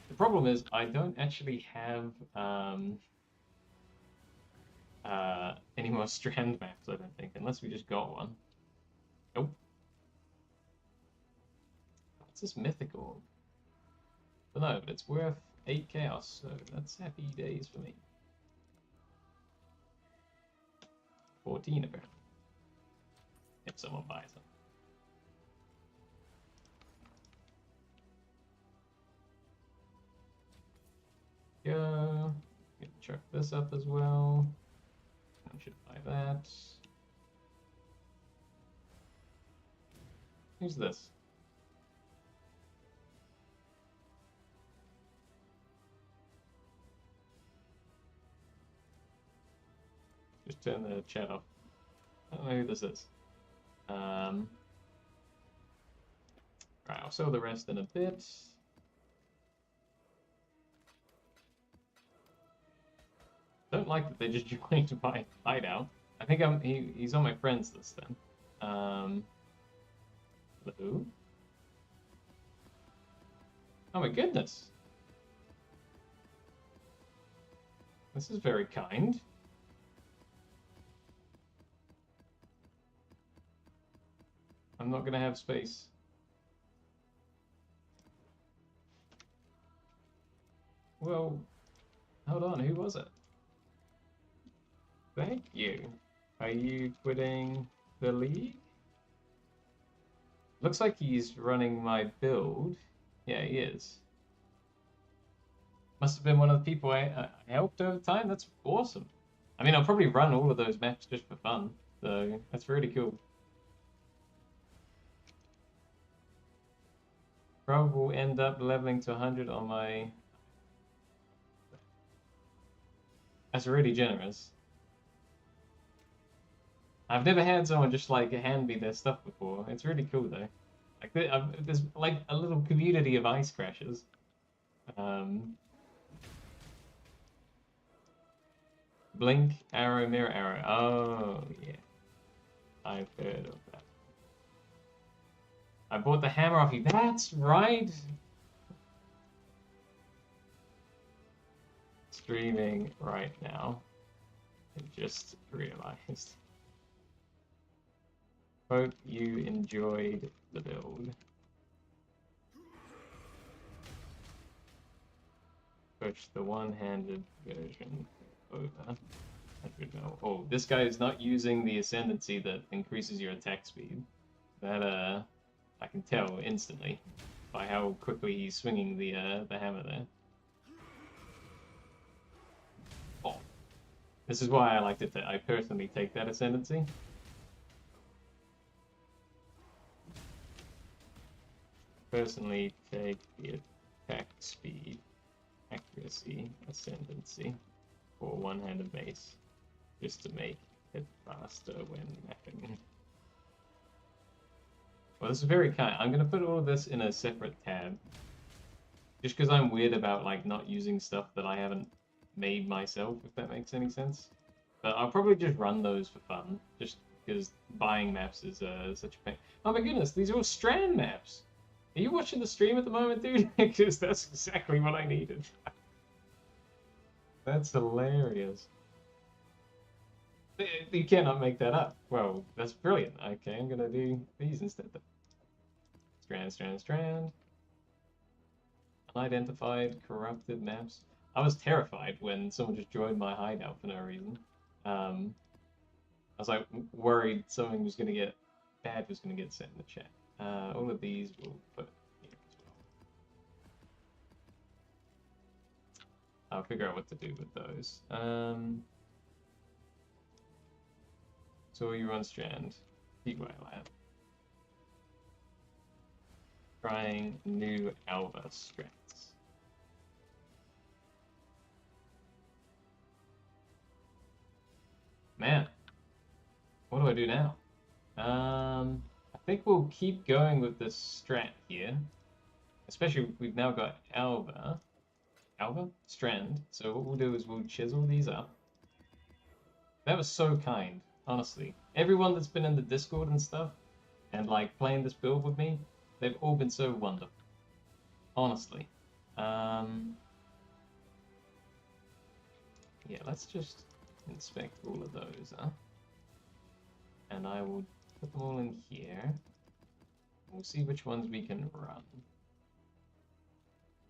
[SPEAKER 1] The problem is I don't actually have any more strand maps, I don't think, unless we just got one. Nope. What's this mythical? But no, but it's worth 8 chaos, so that's happy days for me. 14 apparently. If someone buys them. Go. Can chuck this up as well. I should buy that. Who's this? Just turn the chat off. I don't know who this is. Right, I'll sell the rest in a bit. Don't like that they just joined my hideout. I think he's on my friends list then. Hello? Oh my goodness. This is very kind. I'm not gonna have space. Well, hold on, who was it? Thank you. Are you quitting the league? Looks like he's running my build. Yeah, he is. Must have been one of the people I helped over time. That's awesome. I mean, I'll probably run all of those maps just for fun. So that's really cool. Probably will end up leveling to 100 on my... That's really generous. I've never had someone just like hand me their stuff before. It's really cool though. Like there's like a little community of ice crashers. Blink, arrow, mirror, arrow. Oh yeah, I've heard of that. I bought the hammer off you. That's right. Streaming right now. I just realized. Hope you enjoyed the build. Push the one-handed version over. Oh, this guy is not using the ascendancy that increases your attack speed. That I can tell instantly by how quickly he's swinging the hammer there. Oh, this is why I like to. I personally take that ascendancy. Personally take the attack speed, accuracy, ascendancy for one-handed mace, just to make it faster when mapping. Well, this is very kind. I'm gonna put all of this in a separate tab, just because I'm weird about like not using stuff that I haven't made myself, if that makes any sense. But I'll probably just run those for fun, just because buying maps is such a pain. Oh my goodness, these are all strand maps. Are you watching the stream at the moment, dude? Because that's exactly what I needed. That's hilarious. You cannot make that up. Well, that's brilliant. Okay, I'm gonna do these instead. Strand, strand, strand. Unidentified, corrupted maps. I was terrified when someone just joined my hideout for no reason. I was like worried something was gonna get bad was gonna get sent in the chat. All of these we'll put here as well. I'll figure out what to do with those. So you run strand. Peak lab. Trying new alpha strengths. Man, what do I do now? I think we'll keep going with this strat here. Especially we've now got alpha strand. So what we'll do is we'll chisel these up. That was so kind, honestly. Everyone that's been in the Discord and stuff, and like playing this build with me, they've all been so wonderful. Honestly. Yeah, let's just inspect all of those, huh? And I will put them all in here. We'll see which ones we can run.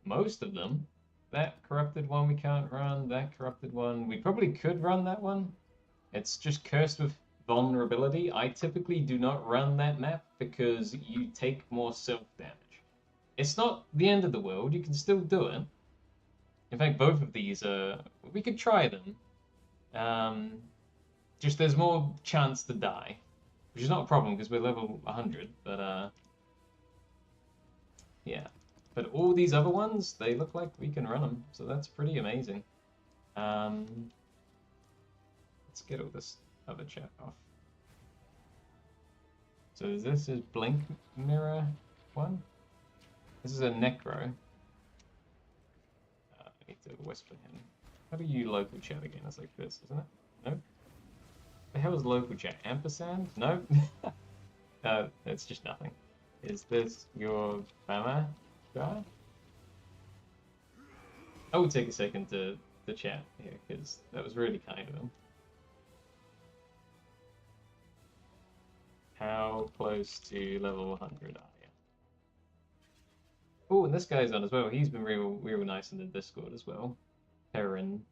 [SPEAKER 1] Most of them. That corrupted one we can't run, that corrupted one. We probably could run that one. It's just cursed with vulnerability. I typically do not run that map because you take more self-damage. It's not the end of the world, you can still do it. In fact, both of these we could try them. Just there's more chance to die, which is not a problem because we're level 100, but yeah. But all these other ones, they look like we can run them, so that's pretty amazing. Let's get all this other chat off. So this is Blink Mirror one. This is a Necro. I need to whisper him. How do you local chat again? It's like this, isn't it? Nope. The hell is local chat? Ampersand? No. It's just nothing. Is this your Bama guy? I will take a second to chat here because that was really kind of him. How close to level 100 are you? Oh, and this guy's on as well. He's been real nice in the Discord as well. Perrin.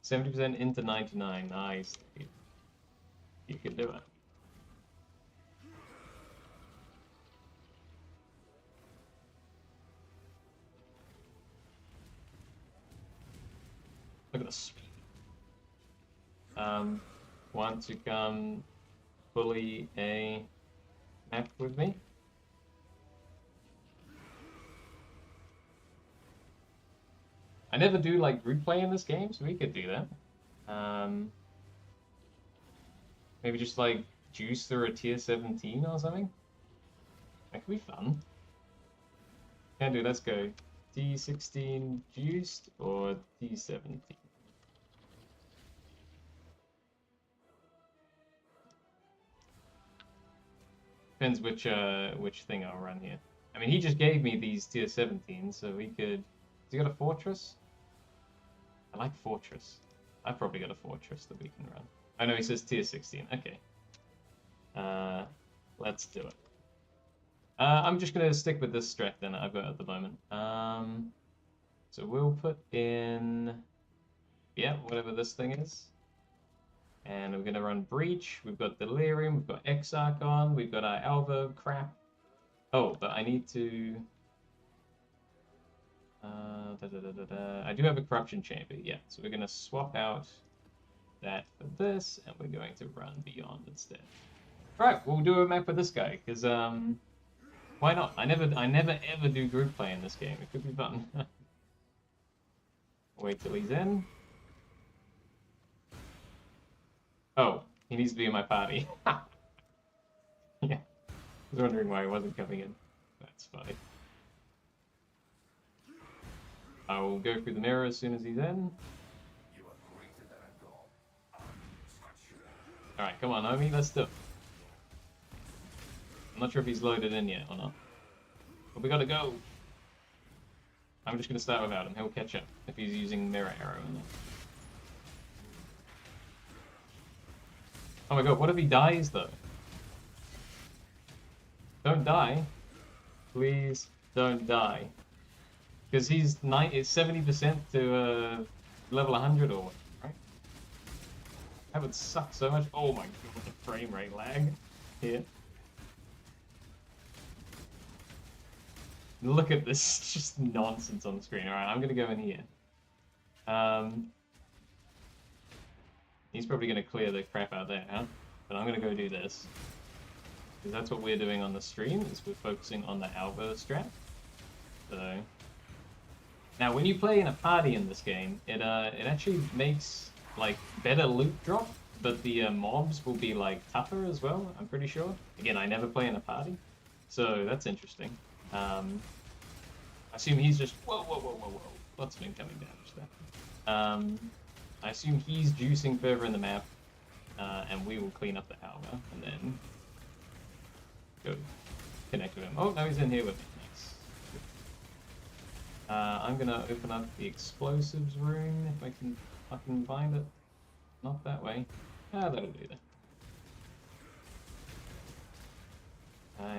[SPEAKER 1] 70% into 99. Nice. You can do it. Look at the speed. Want to come bully a map with me? I never do like group play in this game, so we could do that. Maybe just like juice through a tier 17 or something. That could be fun. Can do. Let's go. T16 juiced or T17. Depends which thing I'll run here. I mean, he just gave me these tier 17, so we could. Has he got a fortress? I like fortress. I've probably got a fortress that we can run. I know he says tier 16. Okay. Let's do it. I'm just gonna stick with this strat then I've got at the moment. So we'll put in, yeah, whatever this thing is. And we're gonna run Breach. We've got Delirium, we've got Exarch on, we've got our Alva crap. Oh, but I need to... I do have a Corruption Chamber, yeah. So we're gonna swap out that for this, and we're going to run Beyond instead. Right, we'll do a map with this guy, because why not? I never ever do group play in this game. It could be fun. Wait till he's in. Oh, he needs to be in my party. Yeah. I was wondering why he wasn't coming in. That's funny. I will go through the mirror as soon as he's in. Alright, come on, homie, let's do it. I'm not sure if he's loaded in yet or not. But we gotta go. I'm just gonna start without him. He'll catch up if he's using mirror arrow or not. Oh my god, what if he dies though? Don't die. Please don't die. Because he's 70% to level 100 or what, right? That would suck so much. Oh my god, the frame rate lag here. Look at this just nonsense on the screen. Alright, I'm gonna go in here. He's probably gonna clear the crap out there, huh? But I'm gonna go do this. Because that's what we're doing on the stream, is we're focusing on the Alvo strat. So... Now, when you play in a party in this game, it actually makes, like, better loot drop, but the mobs will be, like, tougher as well, I'm pretty sure. Again, I never play in a party, so that's interesting. I assume he's just... Whoa, whoa, whoa, whoa, whoa. Lots of incoming damage there. I assume he's juicing further in the map, and we will clean up the Alva, and then go connect with him. Oh, no, he's in here with me. I'm gonna open up the explosives room if I can fucking find it. Not that way. Ah, that'll do that.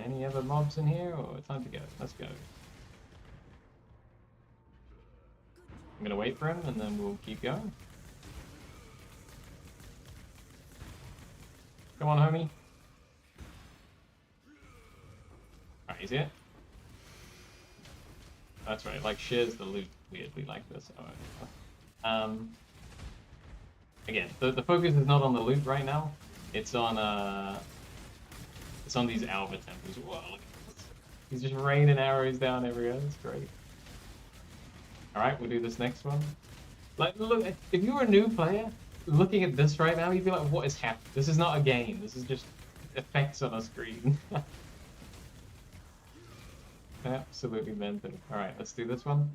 [SPEAKER 1] Any other mobs in here, or time to go? Let's go. I'm gonna wait for him, and then we'll keep going. Come on, homie. Alright, he's here. That's right, like shares the loot weirdly like this. Oh, again, the focus is not on the loot right now. It's on these Alva temples. Whoa, look at this. He's just raining arrows down everywhere. That's great. All right, we'll do this next one. Like, look, if you're a new player looking at this right now, you'd be like, "What is happening? This is not a game. This is just effects on a screen." Absolutely mental. Alright, let's do this one.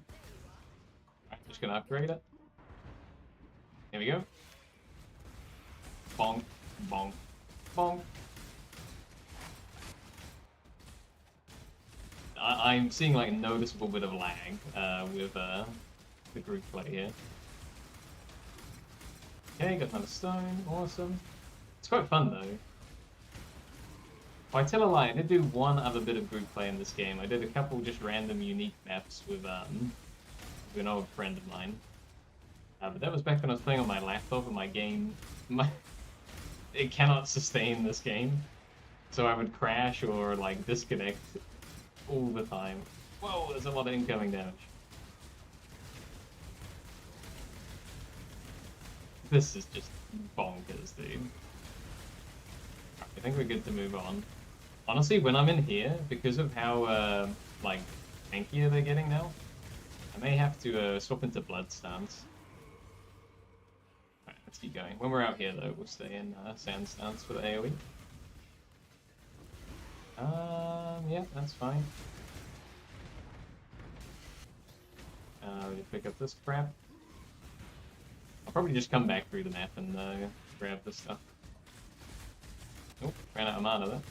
[SPEAKER 1] Alright, just gonna upgrade it. Here we go. Bonk, bonk, bonk. I'm seeing like a noticeable bit of lag with the group play here. Okay, got another stone. Awesome. It's quite fun though. I tell a lie, I did do one other bit of group play in this game. I did a couple just random unique maps with an old friend of mine. But that was back when I was playing on my laptop and my game... it cannot sustain this game. So I would crash or like disconnect all the time. Whoa, there's a lot of incoming damage. This is just bonkers, dude. I think we're good to move on. Honestly, when I'm in here, because of how, like, tankier they're getting now, I may have to swap into blood stance. Alright, let's keep going. When we're out here, though, we'll stay in sand stance for the AoE. Yeah, that's fine. We'll pick up this crap. I'll probably just come back through the map and grab this stuff. Oh, ran out of mana there.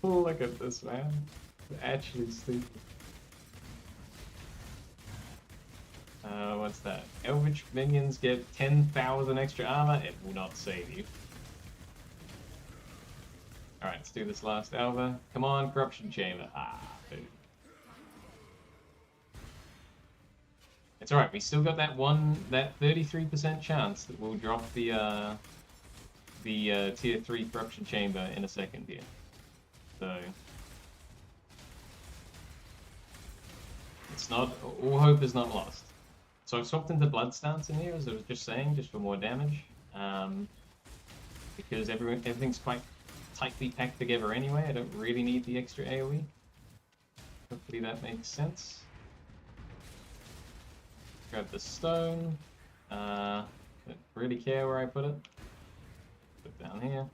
[SPEAKER 1] Look at this, man. It's actually stupid. What's that? Elvish minions get 10,000 extra armor. It will not save you. Alright, let's do this last Alva. Come on, Corruption Chamber. Ah, dude. It's alright, we still got that 33% chance that we'll drop the tier 3 Corruption Chamber in a second here. So... it's not... all hope is not lost. So I've swapped into Blood Stance in here, as I was just saying, just for more damage. Because everything's quite tightly packed together anyway, I don't really need the extra AoE. Hopefully that makes sense. Grab the stone. Don't really care where I put it. Put it down here.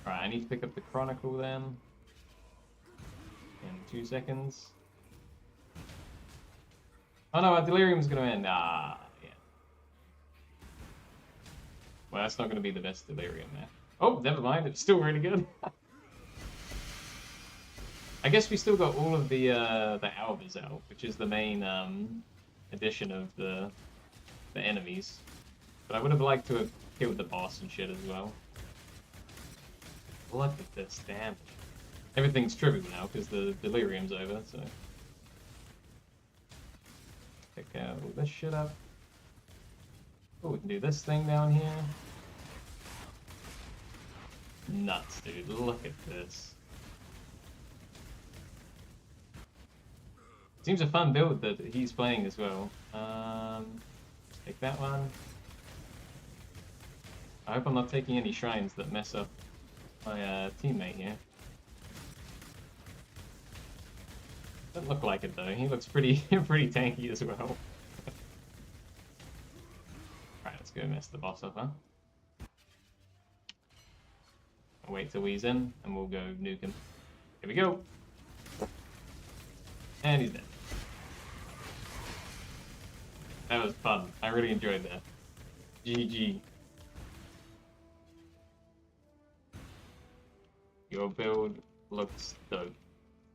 [SPEAKER 1] Alright, I need to pick up the Chronicle then. In 2 seconds. Oh no, our Delirium's gonna end. Ah, yeah. Well, that's not gonna be the best Delirium map. Oh, never mind, it's still really good. I guess we still got all of the Alvas out, which is the main addition of the enemies. But I would have liked to have killed the boss and shit as well. Look at this damage. Everything's trivial now because the Delirium's over, so... pick all this shit up. Oh, we can do this thing down here. nuts, dude. Look at this. Seems a fun build that he's playing as well. Take that one. I hope I'm not taking any shrines that mess up my teammate here. Doesn't look like it though. He looks pretty pretty tanky as well. Alright, let's go mess the boss up, huh? I'll wait till he's in and we'll go nuke him. Here we go. And he's dead. That was fun. I really enjoyed that. GG. Your build looks dope.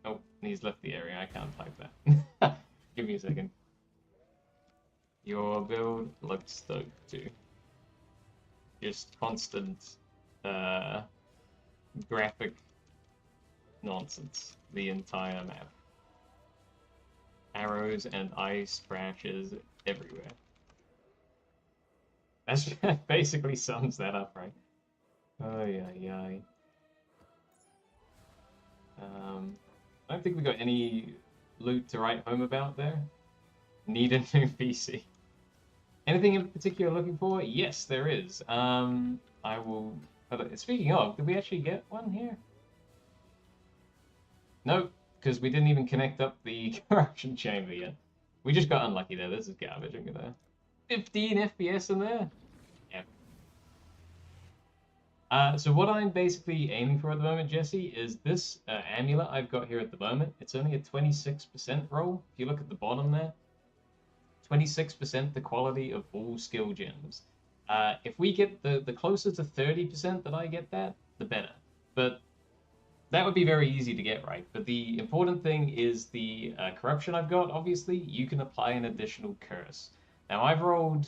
[SPEAKER 1] Oh, he's left the area. I can't type that. Give me a second. Your build looks dope too. Just constant graphic nonsense the entire map. Arrows and ice splashes everywhere. That basically sums that up, right? Oh yeah. I don't think we got any loot to write home about there. Need a new PC. Anything in particular looking for? Yes, there is. I will. Speaking of, did we actually get one here? Nope, because we didn't even connect up the corruption chamber yet. We just got unlucky there. This is garbage. I'm gonna 15 FPS in there. So what I'm basically aiming for at the moment, Jesse, is this amulet I've got here at the moment. It's only a 26% roll. If you look at the bottom there, 26% the quality of all skill gems. If we get the closer to 30% that I get that, the better. But that would be very easy to get, right? But the important thing is the corruption I've got, obviously. You can apply an additional curse. Now, I've rolled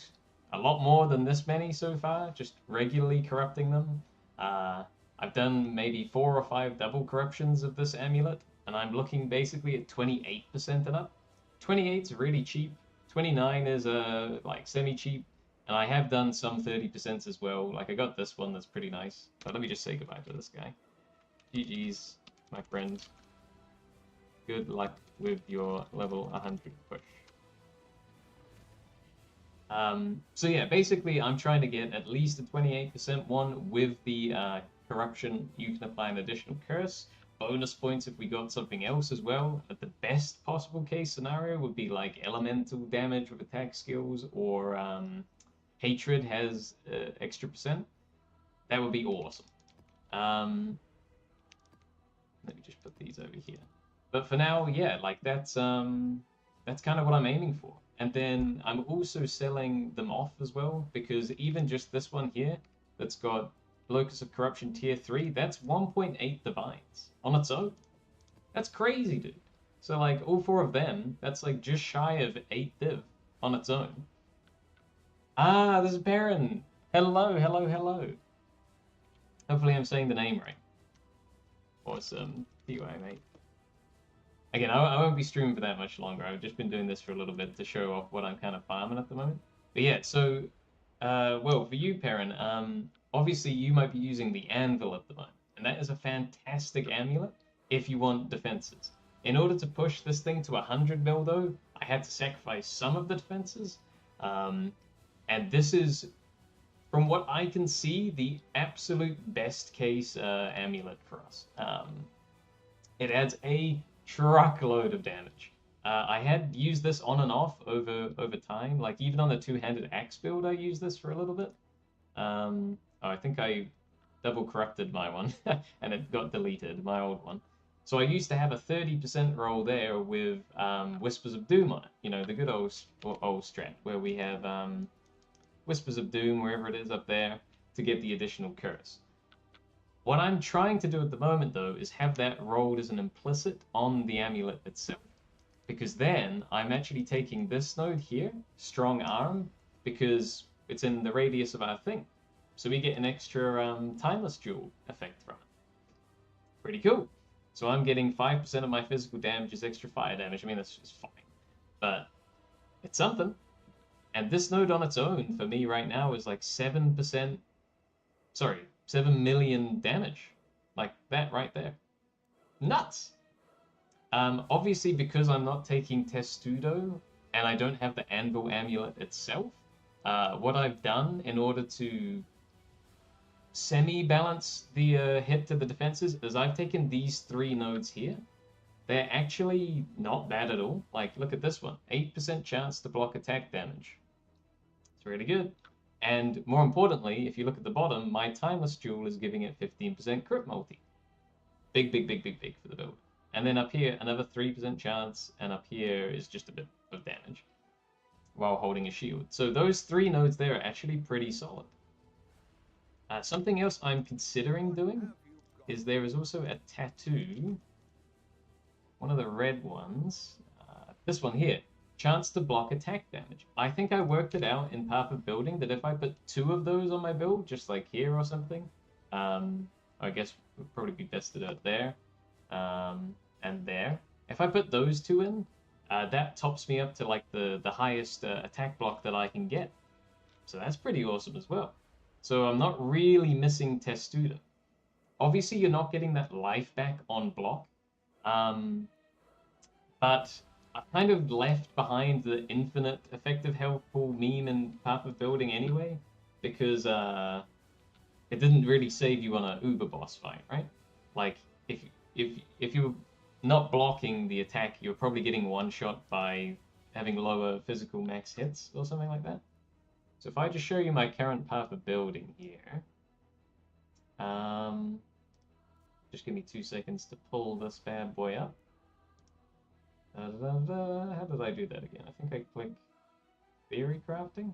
[SPEAKER 1] a lot more than this many so far, just regularly corrupting them. I've done maybe 4 or 5 double corruptions of this amulet, and I'm looking basically at 28% and up. 28's really cheap. 29 is like semi-cheap, and I have done some 30% as well. Like I got this one that's pretty nice. But let me just say goodbye to this guy. GG's, my friend. Good luck with your level 100 push. So yeah, basically I'm trying to get at least a 28% one with the corruption. You can apply an additional curse. Bonus points if we got something else as well. But the best possible case scenario would be like elemental damage with attack skills, or hatred has extra percent. That would be awesome. Let me just put these over here. But for now, yeah, like that's kind of what I'm aiming for. And then I'm also selling them off as well, because even just this one here, that's got Locus of Corruption tier 3, that's 1.8 divines on its own. That's crazy, dude. So like all 4 of them, that's like just shy of 8 div on its own. Ah, there's a Baron. Hello. Hopefully I'm saying the name right. Awesome. POE, mate. Again, I won't be streaming for that much longer. I've just been doing this for a little bit to show off what I'm kind of farming at the moment. But yeah, so, well, for you, Perrin, obviously you might be using the Anvil at the moment. And that is a fantastic amulet if you want defenses. In order to push this thing to 100 mil, though, I had to sacrifice some of the defenses. And this is, from what I can see, the absolute best case amulet for us. It adds a truckload of damage. I had used this on and off over time. Like even on the two-handed axe build, I used this for a little bit. Oh, I think I double corrupted my one and it got deleted, my old one. So I used to have a 30% roll there with Whispers of Doom on it. You know, the good old strat where we have Whispers of Doom wherever it is up there to get the additional curse. What I'm trying to do at the moment, though, is have that rolled as an implicit on the amulet itself. Because then I'm actually taking this node here, Strong Arm, because it's in the radius of our thing. So we get an extra Timeless Jewel effect from it. Pretty cool. So I'm getting 5% of my physical damage is extra fire damage. I mean, that's just fine. But it's something. And this node on its own, for me right now, is like 7%. Sorry, 7 million damage. Like that right there. Nuts! Obviously, because I'm not taking Testudo, and I don't have the Anvil Amulet itself, what I've done in order to semi-balance the hit to the defenses is I've taken these 3 nodes here. They're actually not bad at all. Like, look at this one. 8% chance to block attack damage. It's really good. And more importantly, if you look at the bottom, my Timeless Jewel is giving it 15% crit multi. Big, big, big, big, big for the build. And then up here, another 3% chance, and up here is just a bit of damage while holding a shield. So those 3 nodes there are actually pretty solid. Something else I'm considering doing is there is also a tattoo, one of the red ones, this one here, chance to block attack damage. I think I worked it out in Path of Building that if I put 2 of those on my build, just like here or something, I guess it would probably be best to do it there and there. If I put those 2 in, that tops me up to like the highest attack block that I can get. So that's pretty awesome as well. So I'm not really missing Testudo. Obviously, you're not getting that life back on block. But I kind of left behind the infinite effective health pool meme in Path of Building anyway, because it didn't really save you on a Uber boss fight, right? Like, if you're not blocking the attack, you're probably getting one-shot by having lower physical max hits or something like that. So if I just show you my current Path of Building here, just give me 2 seconds to pull this bad boy up. How did I do that again? I think I click Theory Crafting.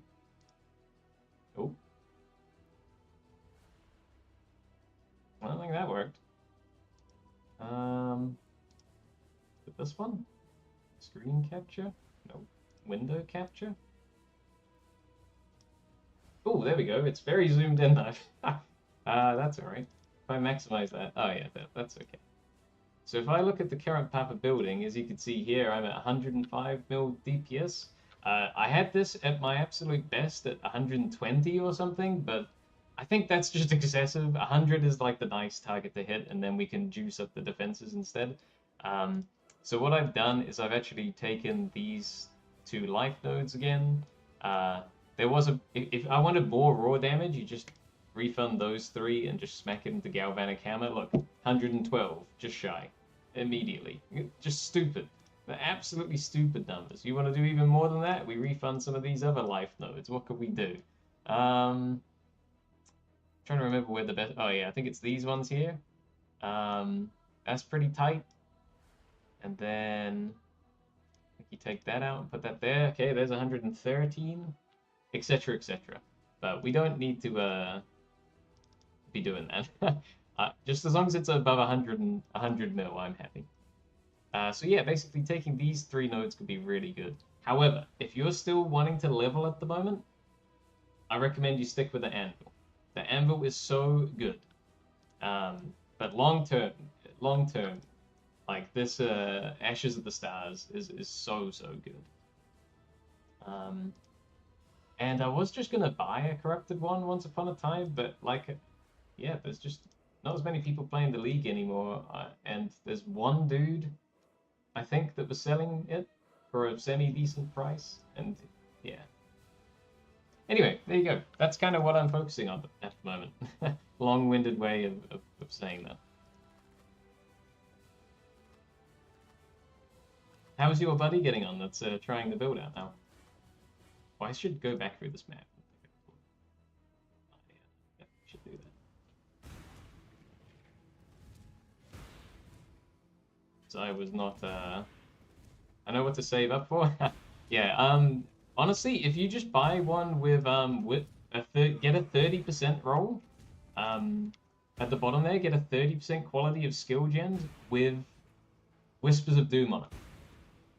[SPEAKER 1] Oh. I don't think that worked. With this one? Screen capture? No. Window capture? Oh, there we go. It's very zoomed in though. That's alright. If I maximize that. Oh yeah, that's okay. So if I look at the current Path of Building, as you can see here, I'm at 105 mil DPS. I had this at my absolute best at 120 or something, but I think that's just excessive. 100 is like the nice target to hit, and then we can juice up the defenses instead. So what I've done is I've actually taken these 2 life nodes again. There was if I wanted more raw damage, you just refund those 3 and just smack it into Galvanic Hammer. Look, 112, just shy, immediately. Just stupid. They're absolutely stupid numbers. You want to do even more than that? We refund some of these other life nodes. What could we do? Trying to remember where the best... Oh yeah, I think it's these ones here. That's pretty tight. And then you take that out and put that there. Okay, there's 113, etc., etc. But we don't need to be doing that. Just as long as it's above 100 mil, I'm happy. So yeah, basically taking these 3 nodes could be really good. However, if you're still wanting to level at the moment, I recommend you stick with the Anvil. The Anvil is so good. But long term, like this Ashes of the Stars is so good. And I was just gonna buy a corrupted one once upon a time, but like, yeah, there's just not as many people playing the league anymore, and there's one dude, I think, that was selling it for a semi-decent price, and yeah. Anyway, there you go. That's kind of what I'm focusing on at the moment. Long-winded way of saying that. How's your buddy getting on that's trying to build out now? Well, I should go back through this map. Yeah, I should do that. So I was not... I know what to save up for. Yeah, honestly, if you just buy one with get a 30% roll, at the bottom there, get a 30% quality of skill gems with Whispers of Doom on it.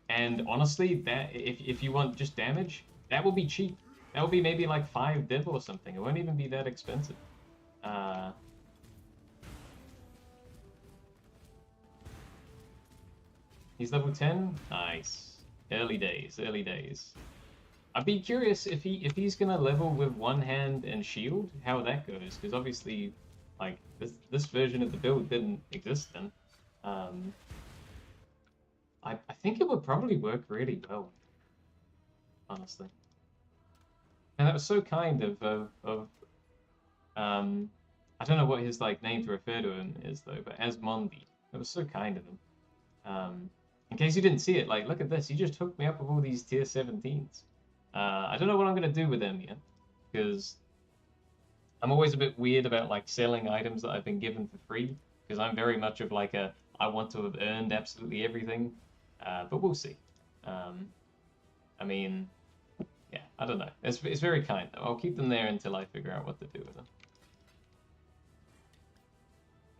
[SPEAKER 1] And honestly, that if you want just damage, that will be cheap. That will be maybe like 5 div or something. It won't even be that expensive. He's level 10? Nice. Early days, early days. I'd be curious if he's gonna level with one hand and shield, how that goes, because obviously Like, this version of the build didn't exist then. I think it would probably work really well, honestly. And that was so kind of I don't know what his like name to refer to him is though, but Asmondi. That was so kind of him. In case you didn't see it, like look at this. He just hooked me up with all these tier 17s. I don't know what I'm gonna do with them yet, because I'm always a bit weird about like selling items that I've been given for free, because I'm very much of like a I want to have earned absolutely everything. But we'll see. I mean, yeah, I don't know. It's very kind though. I'll keep them there until I figure out what to do with them.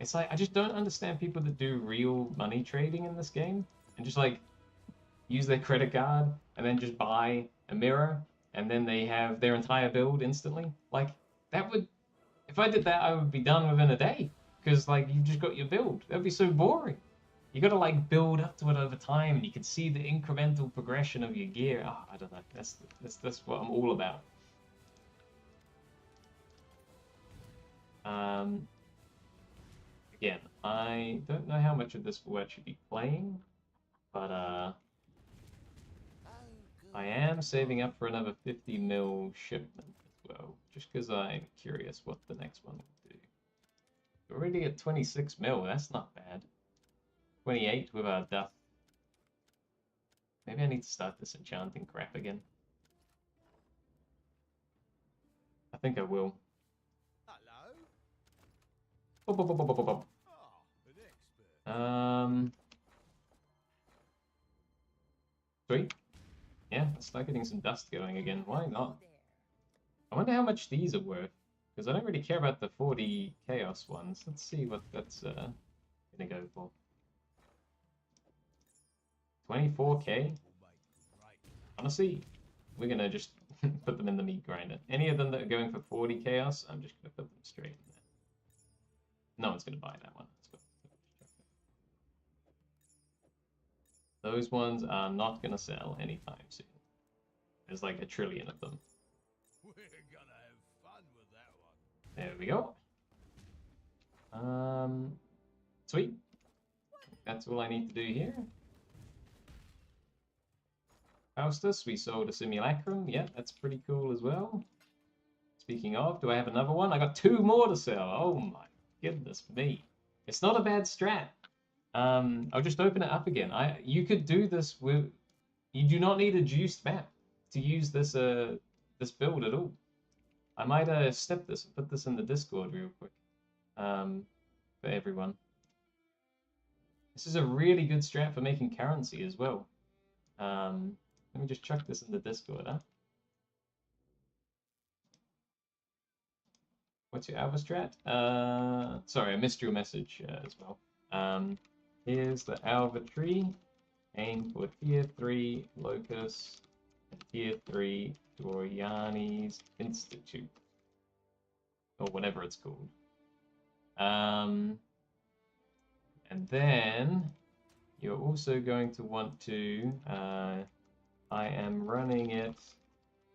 [SPEAKER 1] It's like I just don't understand people that do real money trading in this game and just like use their credit card and then just buy a mirror and then they have their entire build instantly. Like that would, if I did that, I would be done within a day because like you just got your build. That'd be so boring. You got to like build up to it over time, and you can see the incremental progression of your gear. Oh, I don't know. That's what I'm all about. Again, I don't know how much of this will actually be playing, but I am saving up for another 50 mil shipment as well, just because I'm curious what the next one will do. We're already at 26 mil. That's not bad. 28 with our death. Maybe I need to start this enchanting crap again. I think I will. Hello. Sweet. Yeah, let's start getting some dust going again. Why not? I wonder how much these are worth, because I don't really care about the 40 chaos ones. Let's see what that's gonna go for. 24k? Honestly, we're gonna just put them in the meat grinder. Any of them that are going for 40 chaos, I'm just gonna put them straight in there. No one's gonna buy that one. Those ones are not gonna sell anytime soon. There's like a trillion of them. We're gonna have fun with that one. There we go. Sweet. That's all I need to do here. Faustus, we sold a simulacrum. Yeah, that's pretty cool as well. Speaking of, do I have another one? I got 2 more to sell. Oh my goodness me. It's not a bad strat. I'll just open it up again. You could do this with... You do not need a juiced map to use this this build at all. I might step this and put this in the Discord real quick for everyone. This is a really good strat for making currency as well. Let me just chuck this in the Discord, huh? What's your alpha strat? Sorry, I missed your message as well. Here's the alpha tree. Aim for tier 3 Locus and tier 3 Doriani's Institute. Or whatever it's called. And then you're also going to want to... I am running it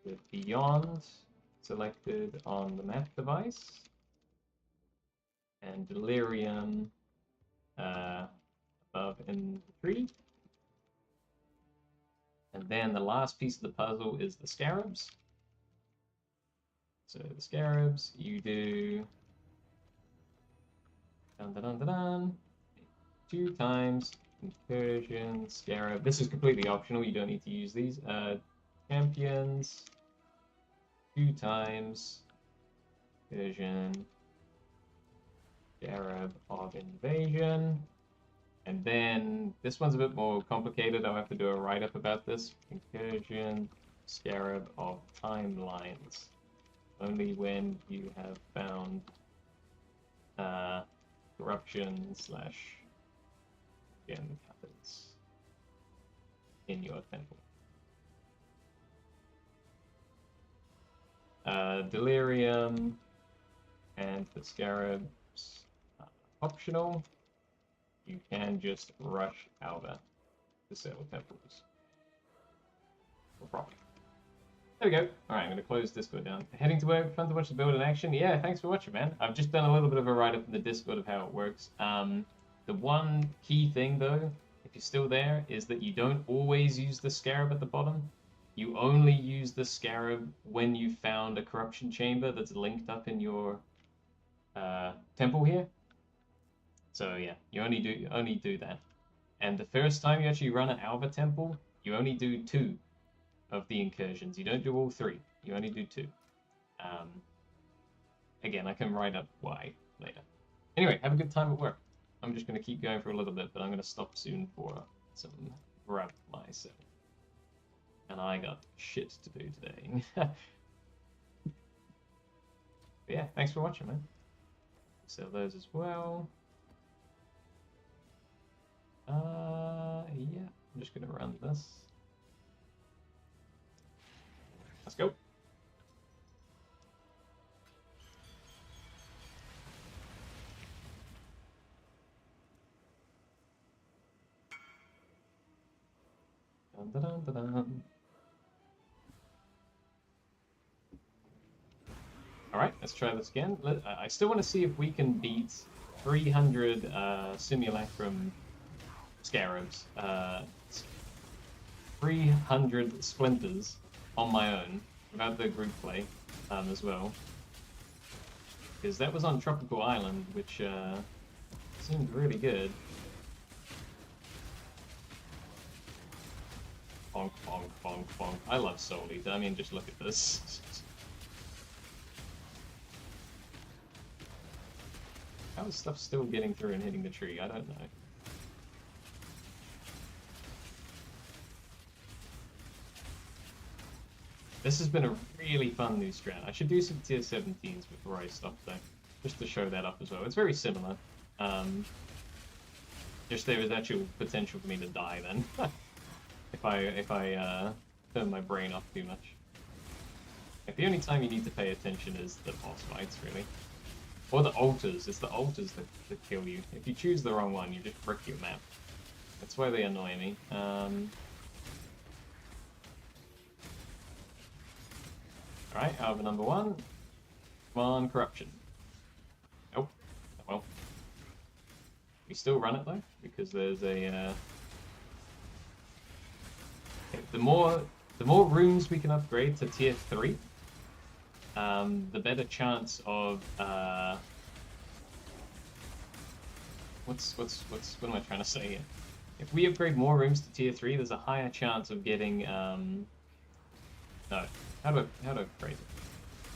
[SPEAKER 1] with Beyond selected on the map device. And Delirium above in the tree. And then the last piece of the puzzle is the scarabs. So the scarabs, you do 2 times incursion scarab. This is completely optional. You don't need to use these. Champions, 2 times incursion scarab of invasion. And then this one's a bit more complicated. I'll have to do a write-up about this. Incursion scarab of timelines. Only when you have found corruption / gem cupboards in your temple. Delirium and the scarabs optional. You can just rush Alba to sell temples for profit. There we go. Alright, I'm going to close Discord down. Heading to work, fun to watch the build in action. Yeah, thanks for watching, man. I've just done a little bit of a write-up in the Discord of how it works. The one key thing, though, if you're still there, is that you don't always use the Scarab at the bottom. You only use the Scarab when you found a corruption chamber that's linked up in your temple here. So yeah, you only do that. And the first time you actually run an Alva temple, you only do 2 of the incursions. You don't do all 3. You only do 2. Again, I can write up why later. Anyway, have a good time at work. I'm just going to keep going for a little bit, but I'm going to stop soon for some grab myself. And I got shit to do today. But yeah, thanks for watching, man. Sell those as well. Yeah, I'm just going to run this. Let's go. Dun, dun, dun, dun, dun. Alright, let's try this again. I still want to see if we can beat 300 Simulacrum Scarabs, 300 Splinters on my own, without the group play as well. Because that was on Tropical Island, which seemed really good. Bonk, bonk, bonk, bonk. I love Soul Eater. I mean, just look at this. How is stuff still getting through and hitting the tree? I don't know. This has been a really fun new strat. I should do some tier 17s before I stop though, just to show that up as well. It's very similar. Just there is actual potential for me to die then, if I turn my brain off too much. Like, the only time you need to pay attention is the boss fights, really. Or the altars. It's the altars that kill you. If you choose the wrong one, you just brick your map. That's why they annoy me. Alright, however, number 1. Come on, corruption. Nope. Oh, well. We still run it though, because there's a okay, the more rooms we can upgrade to tier 3, the better chance of what am I trying to say here? If we upgrade more rooms to tier 3, there's a higher chance of getting no. How do I phrase it?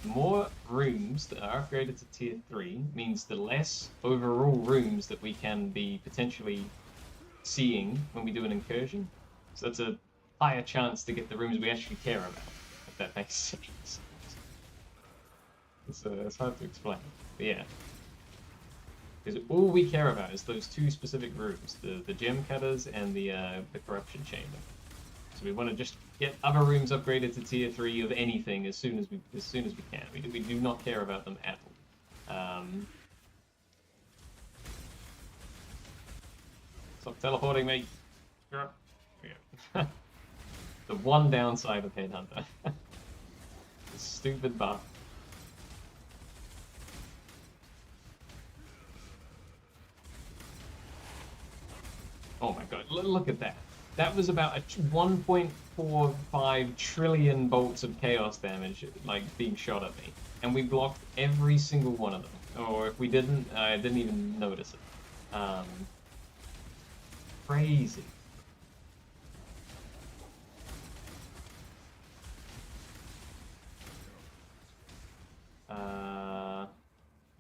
[SPEAKER 1] More rooms that are upgraded to tier 3 means the less overall rooms that we can be potentially seeing when we do an incursion. So that's a higher chance to get the rooms we actually care about, if that makes sense. It's hard to explain, but yeah. Because all we care about is those 2 specific rooms, the gem cutters and the corruption chamber. So we want to just get other rooms upgraded to tier 3 of anything as soon as we can. We do not care about them at all. Stop teleporting me. The one downside of Headhunter. The stupid buff. Oh my god, look at that. That was about a 1.45 trillion bolts of chaos damage, like, being shot at me. And we blocked every single one of them. Or if we didn't, I didn't even notice it. Crazy.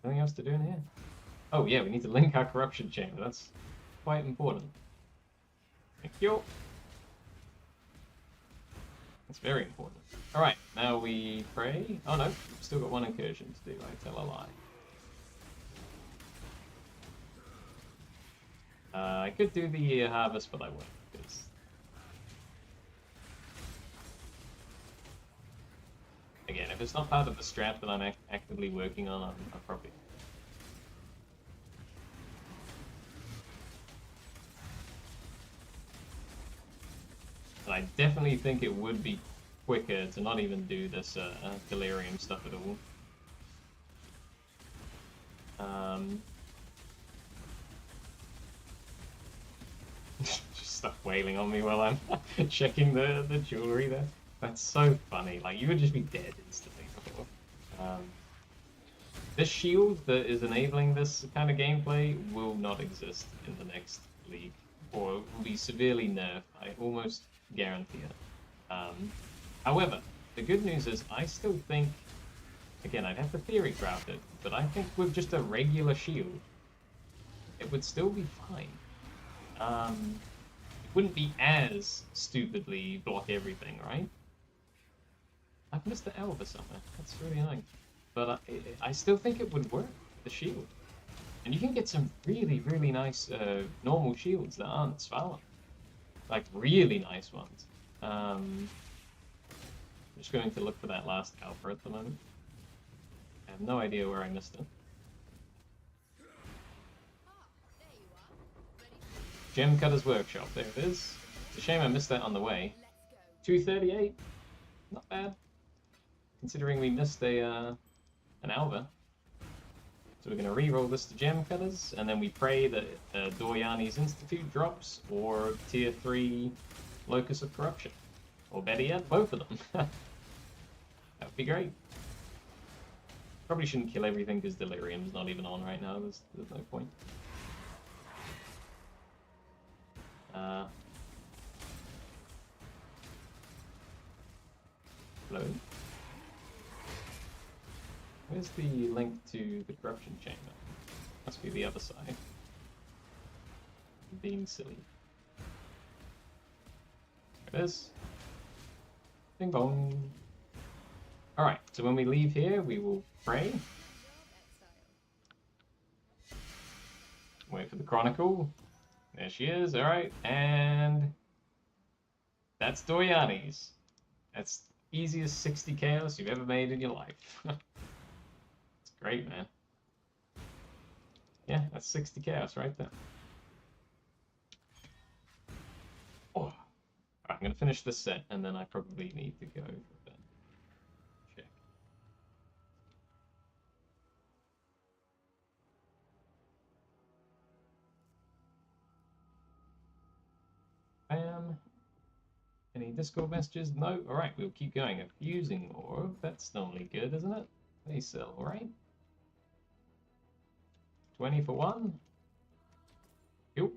[SPEAKER 1] Anything else to do in here? Oh yeah, we need to link our corruption chamber. That's quite important. Thank you. That's very important. Alright, now we pray. Oh no, we've still got one incursion to do, I tell a lie. I could do the harvest, but I won't, because... Again, if it's not part of the strat that I'm actively working on, I'm probably... And I definitely think it would be quicker to not even do this delirium stuff at all. Just stop wailing on me while I'm checking the jewelry there. That's so funny. Like, you would just be dead instantly before. This shield that is enabling this kind of gameplay will not exist in the next league, or will be severely nerfed. I almost guarantee it. However, the good news is I still think, again, I'd have to theory craft it, but I think with just a regular shield, it would still be fine. It wouldn't be as stupidly block everything, right? I've missed the Alva somewhere. That's really annoying. But I still think it would work, the shield. And you can get some really, really nice normal shields that aren't Svalin. Like, really nice ones. I'm just going to look for that last Alpha at the moment. I have no idea where I missed it. Gem Cutter's Workshop, there it is. It's a shame I missed that on the way. 238, not bad. Considering we missed an Alva. So we're going to re-roll this to Gem Cutters, and then we pray that Doryani's Institute drops, or Tier 3 Locus of Corruption. Or better yet, both of them. That would be great. Probably shouldn't kill everything because Delirium's not even on right now, there's no point. Hello. Where's the link to the corruption chamber? Must be the other side. I'm being silly. There it is. Bing bong. Alright, so when we leave here, we will pray. Wait for the Chronicle. There she is, alright, and that's Doryani's. That's the easiest 60 chaos you've ever made in your life. It's great, man. Yeah, that's 60 chaos right there. Oh. Alright, I'm gonna finish this set, and then I probably need to go for that. Check. Bam. Any Discord messages? No? Alright, we'll keep going. A fusing orb. That's normally good, isn't it? They sell, right? 20 for one. Yep.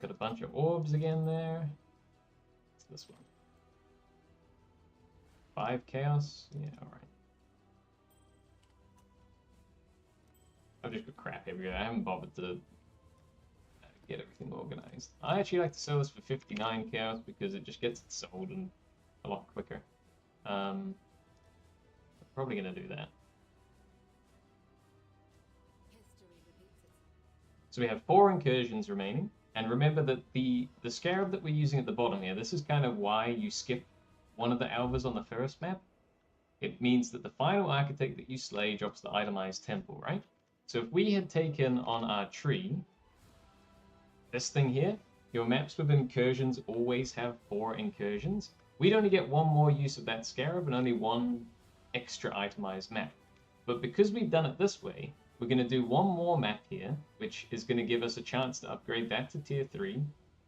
[SPEAKER 1] Got a bunch of orbs again there. What's this one? 5 chaos? Yeah, alright. I've just got crap everywhere. I haven't bothered to get everything organized. I actually like to sell this for 59 chaos because it just gets it sold and a lot quicker. I'm probably going to do that. So we have 4 incursions remaining. And remember that the scarab that we're using at the bottom here, this is kind of why you skip one of the alvas on the first map. It means that the final architect that you slay drops the itemized temple, right? So if we had taken on our tree, this thing here, your maps with incursions always have 4 incursions. We'd only get 1 more use of that scarab and only 1 extra itemized map. But because we've done it this way, we're going to do 1 more map here, which is going to give us a chance to upgrade that to tier 3,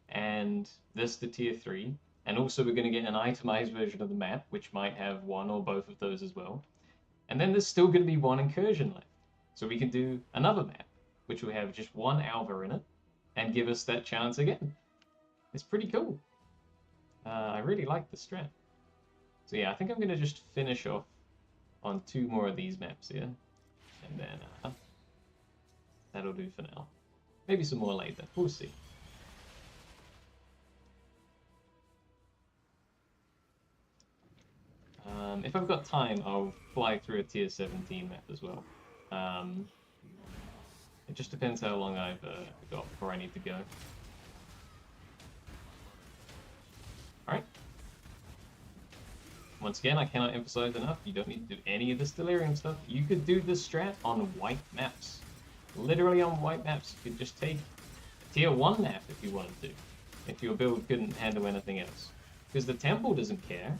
[SPEAKER 1] and this to tier 3, and also we're going to get an itemized version of the map, which might have 1 or both of those as well. And then there's still going to be 1 incursion left. So we can do another map, which will have just 1 alva in it, and give us that chance again. It's pretty cool. I really like the strat. So yeah, I think I'm going to just finish off on 2 more of these maps here. And then that'll do for now. Maybe some more later. We'll see. If I've got time, I'll fly through a tier 17 map as well. It just depends how long I've got before I need to go. Alright. Once again, I cannot emphasize enough, you don't need to do any of this delirium stuff. You could do this strat on white maps. Literally on white maps. You could just take tier 1 map if you wanted to, if your build couldn't handle anything else. Because the temple doesn't care.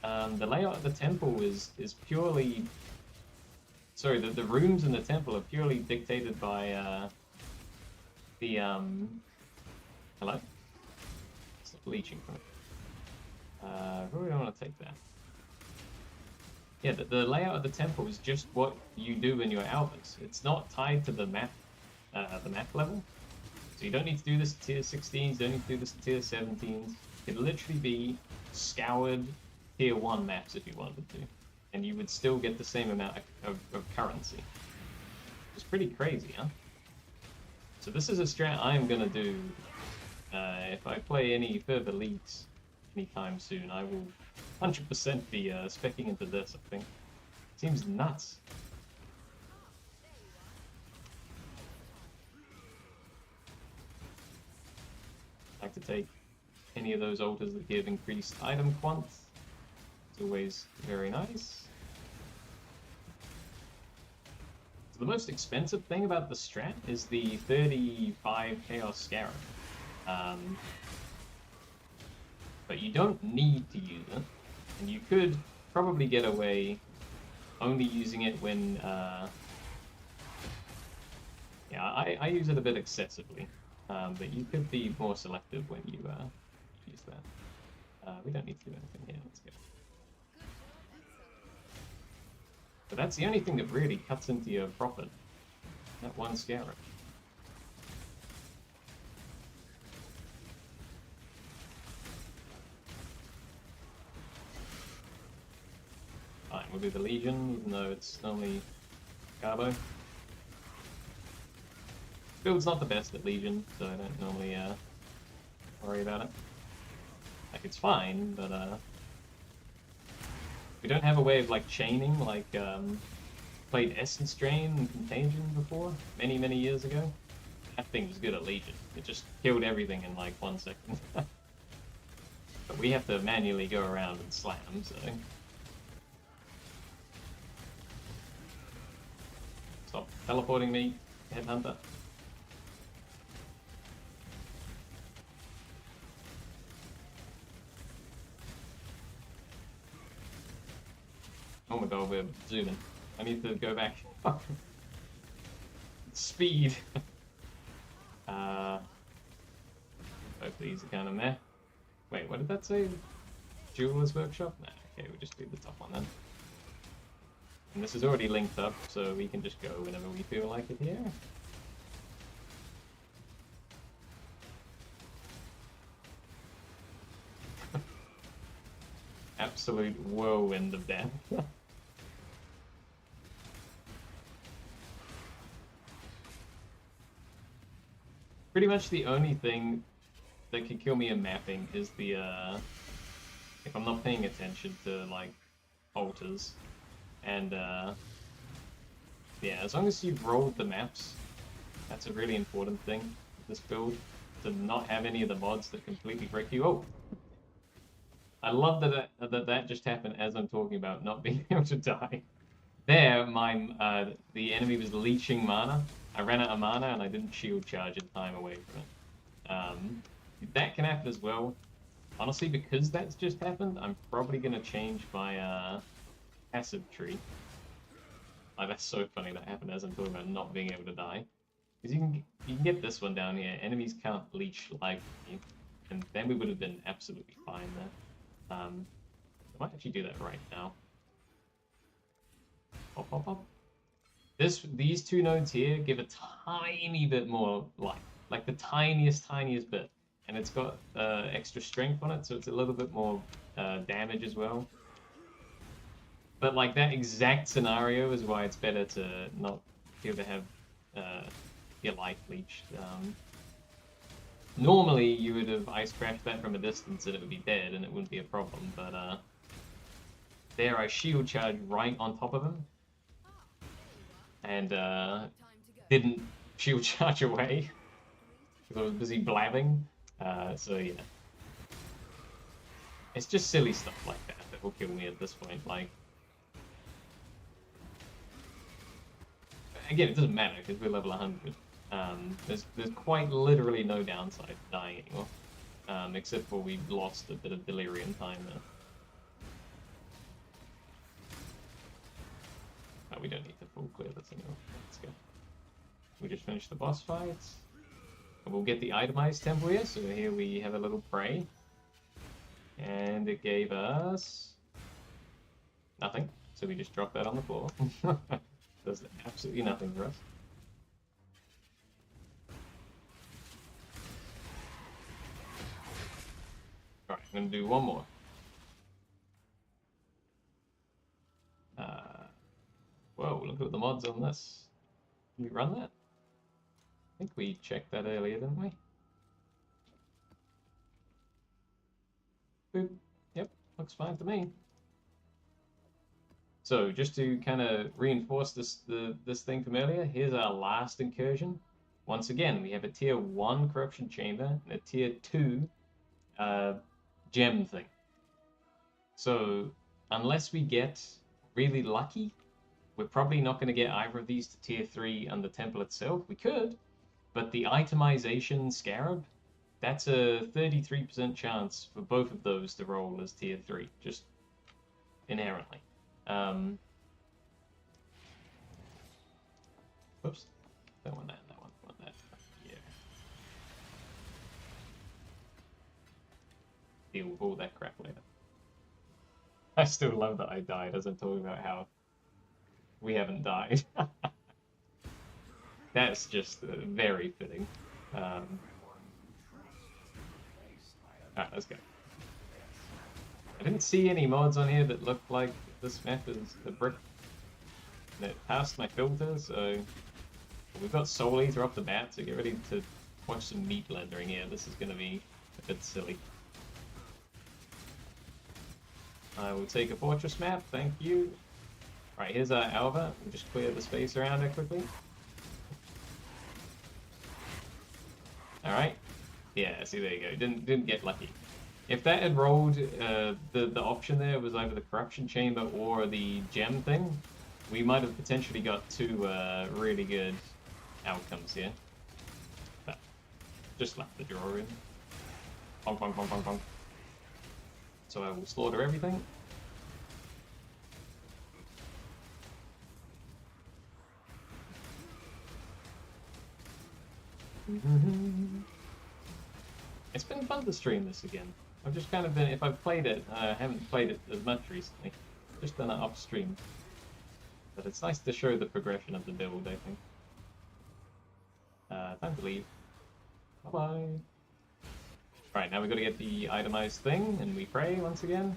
[SPEAKER 1] The layout of the temple is purely... Sorry, the rooms in the temple are purely dictated by the... Hello? Stop leeching from it. Probably don't want to take that. Yeah, the layout of the temple is just what you do in your albers. It's not tied to the map level. So you don't need to do this at tier 16s, you don't need to do this at tier 17s. It could literally be scoured tier 1 maps if you wanted to. And you would still get the same amount of currency. It's pretty crazy, huh? So this is a strat I am going to do if I play any further leagues anytime soon. I will 100% be speccing into this, I think. Seems nuts. I like to take any of those altars that give increased item quant. It's always very nice. So the most expensive thing about the strat is the 35 Chaos Scarab. But you don't need to use it, and you could probably get away only using it when, yeah, I use it a bit excessively, but you could be more selective when you use that. We don't need to do anything here, let's go. But that's the only thing that really cuts into your profit, that one scarab. Fine, we'll do the Legion, even though it's normally Carbo. Build's not the best at Legion, so I don't normally worry about it. Like, it's fine, but we don't have a way of like chaining, like played Essence Drain and Contagion before, many years ago. That thing was good at Legion. It just killed everything in like 1 second. But we have to manually go around and slam, so... Stop teleporting me, Headhunter. Oh my god, we're zooming. I need to go back. Speed! Both these are kind of meh. Wait, what did that say? Jeweler's Workshop? Nah, okay, we'll just do the top one then. And this is already linked up, so we can just go whenever we feel like it here. Absolute whirlwind of death. Pretty much the only thing that can kill me in mapping is the, if I'm not paying attention to, like, altars. And, yeah, as long as you've rolled the maps, that's a really important thing with this build, to not have any of the mods that completely break you. Oh! I love that that just happened as I'm talking about not being able to die. There, the enemy was leeching mana. I ran out of mana and I didn't shield charge in time away from it. That can happen as well. Honestly, because that's just happened, I'm probably going to change my passive tree. Oh, that's so funny that happened as I'm talking about not being able to die. Because you can get this one down here. Enemies can't leech life from you. And then we would have been absolutely fine there. I might actually do that right now. Pop, pop, pop. These two nodes here give a tiny bit more life. Like the tiniest bit. And it's got extra strength on it, so it's a little bit more damage as well. But like that exact scenario is why it's better to not be able to have your life leeched. Normally you would have ice crashed that from a distance and it would be dead and it wouldn't be a problem, but there I shield charged right on top of him and didn't shield charge away because I was busy blabbing, so yeah. It's just silly stuff like that that will kill me at this point, like... Again, it doesn't matter because we're level 100. There's quite literally no downside to dying anymore, except for we lost a bit of delirium time there. Oh, we don't need to full clear this anymore. Let's go. We just finished the boss fights. And we'll get the itemized temple here, so here we have a little prey. And it gave us nothing, so we just dropped that on the floor. Does absolutely nothing for us. Alright, I'm going to do one more. Whoa, look at the mods on this. Can we run that? I think we checked that earlier, didn't we? Boop. Yep, looks fine to me. So, just to kind of reinforce this thing from earlier, here's our last incursion. Once again, we have a tier 1 corruption chamber and a tier 2 gem thing. So, unless we get really lucky, we're probably not going to get either of these to tier 3 on the temple itself. We could, but the itemization scarab, that's a 33% chance for both of those to roll as tier 3, just inherently. Whoops. Don't want that, that one, want that. Yeah. Deal with all that crap later. I still love that I died as I'm talking about how we haven't died. That's just very fitting. Alright, let's go. I didn't see any mods on here that looked like this map is the brick. And it passed my filter, so we've got Soul Eater off the bat, so get ready to watch some meat blendering here. This is going to be a bit silly. I will take a fortress map, thank you. Right, here's our Alva. We'll just clear the space around it quickly. Alright. Yeah, see, there you go. Didn't get lucky. If that had rolled, the option there was either the corruption chamber or the gem thing, we might have potentially got two really good outcomes here. But just left the drawer in. Bonk, bonk, bonk, bonk, bonk. So I will slaughter everything. It's been fun to stream this again. I've just kind of been, if I've played it, I haven't played it as much recently. Just done it off stream. But it's nice to show the progression of the build, I think. Time to leave. Bye-bye. Right, now we got to get the itemized thing, and we pray once again.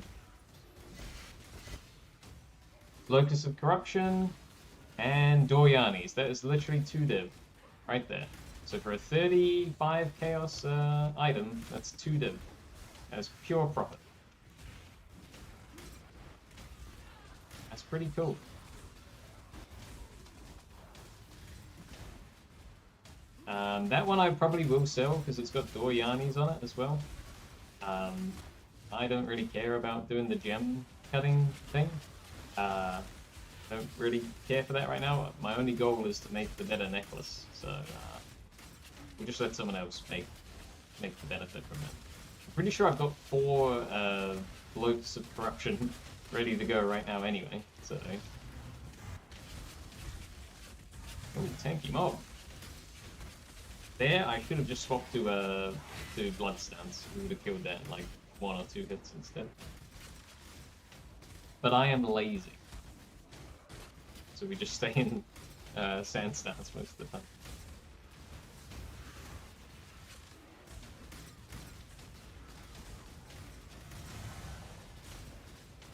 [SPEAKER 1] Locus of Corruption, and Doryanis. That is literally 2 div, right there. So for a 35 chaos item, that's 2 div. That's pure profit. That's pretty cool. That one I probably will sell because it's got Doryanis on it as well. I don't really care about doing the gem cutting thing. Don't really care for that right now. My only goal is to make the better necklace, so we'll just let someone else make the benefit from it. I'm pretty sure I've got 4 Locus of Corruption ready to go right now anyway, so... Ooh, tanky mob. There, I should have just swapped to Bloodstance. We would have killed that in like 1 or 2 hits instead. But I am lazy. So we just stay in Sandstance most of the time.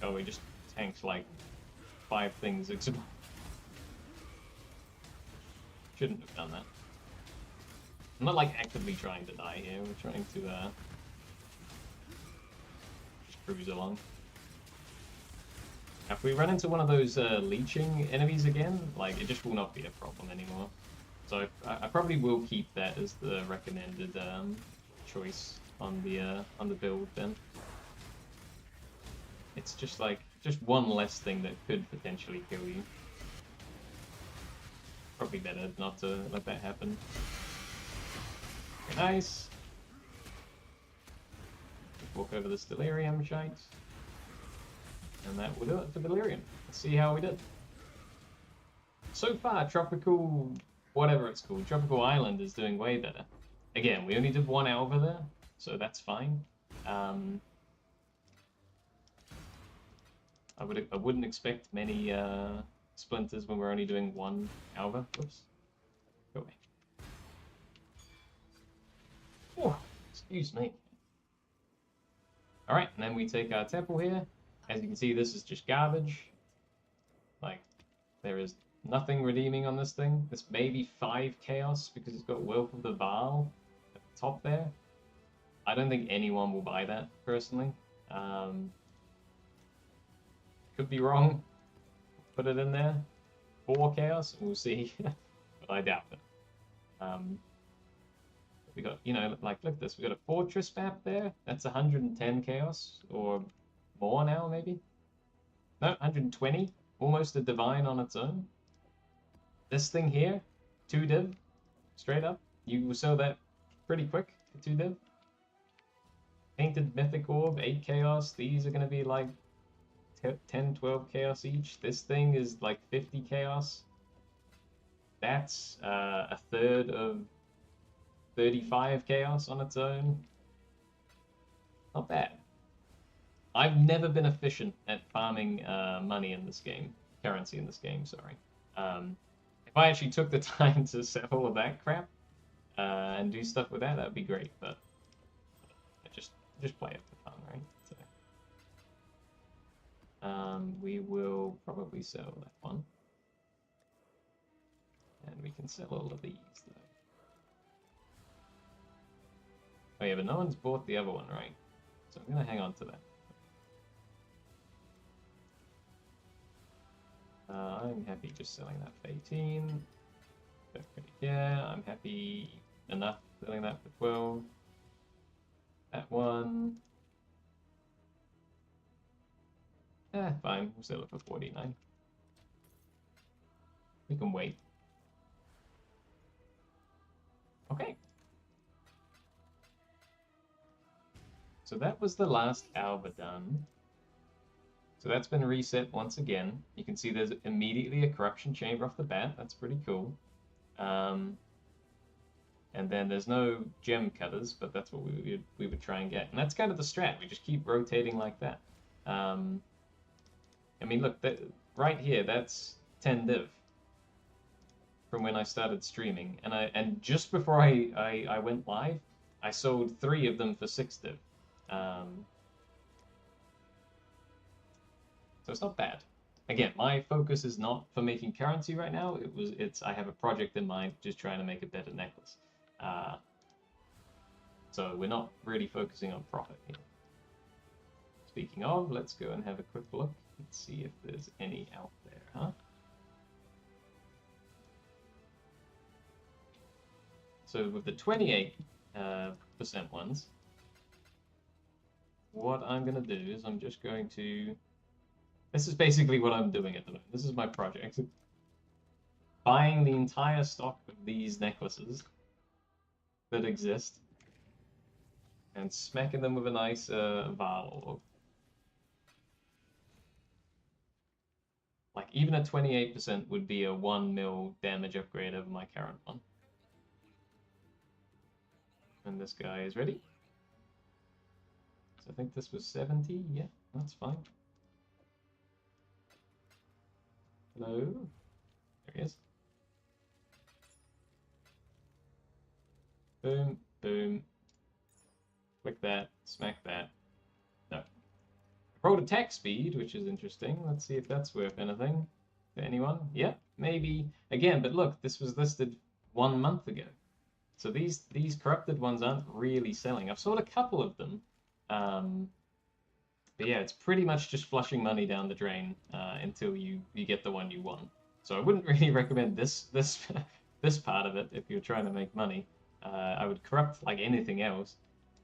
[SPEAKER 1] Oh, we just tanked like 5 things. Shouldn't have done that. I'm not like actively trying to die here, we're trying to just cruise along. If we run into one of those leeching enemies again, like it just will not be a problem anymore. So I probably will keep that as the recommended choice on the build then. It's just like, just one less thing that could potentially kill you. Probably better not to let that happen. Very nice. Walk over this delirium shite. And that will do it for delirium. Let's see how we did. So far, tropical, whatever it's called, tropical island is doing way better. Again, we only did one alva there, so that's fine. I wouldn't expect many splinters when we're only doing one alva. Whoops. Go away. Oh, excuse me. Alright, and then we take our temple here. As you can see, this is just garbage. Like, there is nothing redeeming on this thing. This may be 5 chaos because it's got Wealth of the Vaal at the top there. I don't think anyone will buy that, personally. Could be wrong. Put it in there. 4 chaos, we'll see. But I doubt it. We got, you know, like, look at this. We got a fortress map there. That's 110 chaos, or more now, maybe? No, 120. Almost a divine on its own. This thing here, 2 div, straight up. You will sell that pretty quick for 2 div. Painted Mythic Orb, 8 chaos. These are going to be like 10, 12 chaos each. This thing is like 50 chaos. That's a third of 35 chaos on its own. Not bad. I've never been efficient at farming money in this game. Currency in this game, sorry. If I actually took the time to sell all of that crap and do stuff with that, that'd be great, but just play it for fun, right? So, we will probably sell that one. And we can sell all of these, though. Oh yeah, but no one's bought the other one, right? So I'm going to hang on to that. I'm happy just selling that for 18. Yeah, I'm happy enough selling that for 12. That one. Fine, we'll sell it for 49. We can wait. Okay. So that was the last alva done. So that's been reset once again. You can see there's immediately a corruption chamber off the bat. That's pretty cool. And then there's no gem cutters, but that's what we would try and get. And that's kind of the strat. We just keep rotating like that. I mean, look, right here, that's 10 div from when I started streaming. And just before I went live, I sold 3 of them for 6 div. So it's not bad. Again, my focus is not for making currency right now. I have a project in mind, just trying to make a better necklace. So we're not really focusing on profit here. Speaking of, let's go and have a quick look and see if there's any out there, huh? So with the 28% ones, what I'm going to do is I'm just going to... This is basically what I'm doing at the moment. This is my project. Buying the entire stock of these necklaces that exist and smacking them with a nice Vaal orb. Like, even a 28% would be a 1 mil damage upgrade over my current one. And this guy is ready. So I think this was 70. Yeah, that's fine. Hello? There he is. Boom, boom. Click that, smack that. No. I rolled attack speed, which is interesting. Let's see if that's worth anything to anyone. Yeah, maybe. Again, but look, this was listed 1 month ago. So these corrupted ones aren't really selling. I've sold a couple of them. But yeah, it's pretty much just flushing money down the drain until you get the one you want. So I wouldn't really recommend this part of it if you're trying to make money. I would corrupt like anything else.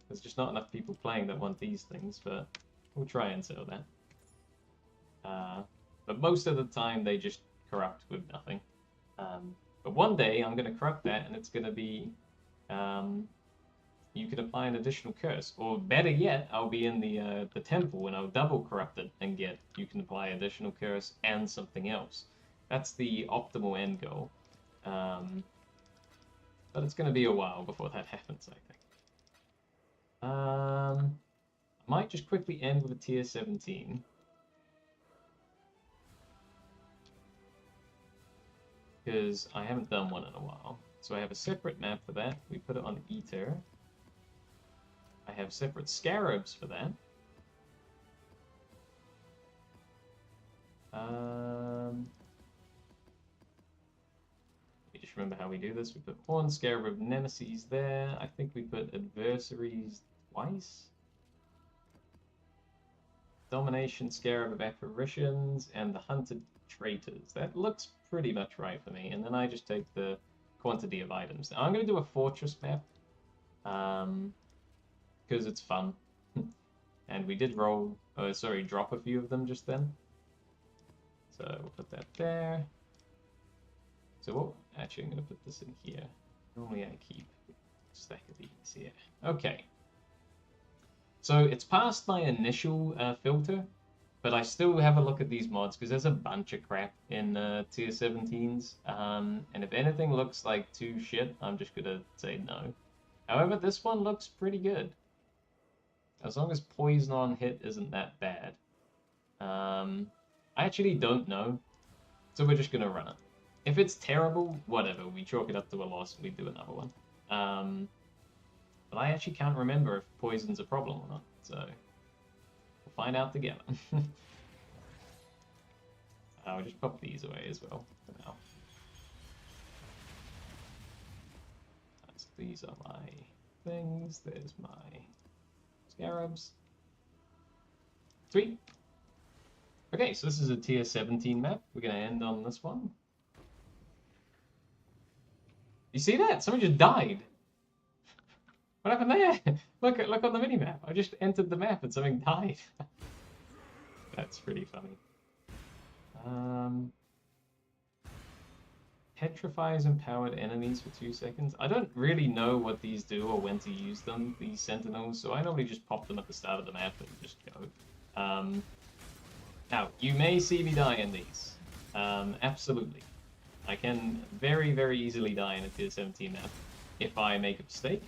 [SPEAKER 1] There's just not enough people playing that want these things, but we'll try and sell that. But most of the time they just corrupt with nothing. But But one day I'm going to corrupt that, and it's going to be you can apply an additional curse, or better yet, I'll be in the temple and I'll double corrupt it and get you can apply additional curse and something else. That's the optimal end goal. But it's going to be a while before that happens, I think. I might just quickly end with a tier 17. Because I haven't done one in a while. So I have a separate map for that. We put it on Ether. I have separate scarabs for that. Just remember how we do this. We put Horn Scarab of Nemesis there. I think we put Adversaries twice. Domination Scarab of Apparitions and the Hunted Traitors. That looks pretty much right for me. And then I just take the quantity of items. Now I'm going to do a fortress map. Because it's fun. And we did drop a few of them just then. So we'll put that there. So actually I'm going to put this in here. Normally I keep a stack of these here. Okay. So it's past my initial filter, but I still have a look at these mods because there's a bunch of crap in tier 17s. And if anything looks like too shit, I'm just going to say no. However, this one looks pretty good. As long as poison on hit isn't that bad. I actually don't know, so we're just going to run it. If it's terrible, whatever, we chalk it up to a loss and we do another one. But I actually can't remember if poison's a problem or not, so we'll find out together. I'll just pop these away as well for now. So these are my things, there's my scarabs. Sweet. Okay, so this is a tier 17 map. We're going to end on this one. You see that? Someone just died. What happened there? Look on the mini-map. I just entered the map and something died. That's pretty funny. Petrifies empowered enemies for 2 seconds. I don't really know what these do or when to use them, these sentinels, so I normally just pop them at the start of the map and just go. Now, you may see me die in these. Absolutely. I can very, very easily die in a tier 17 map if I make a mistake.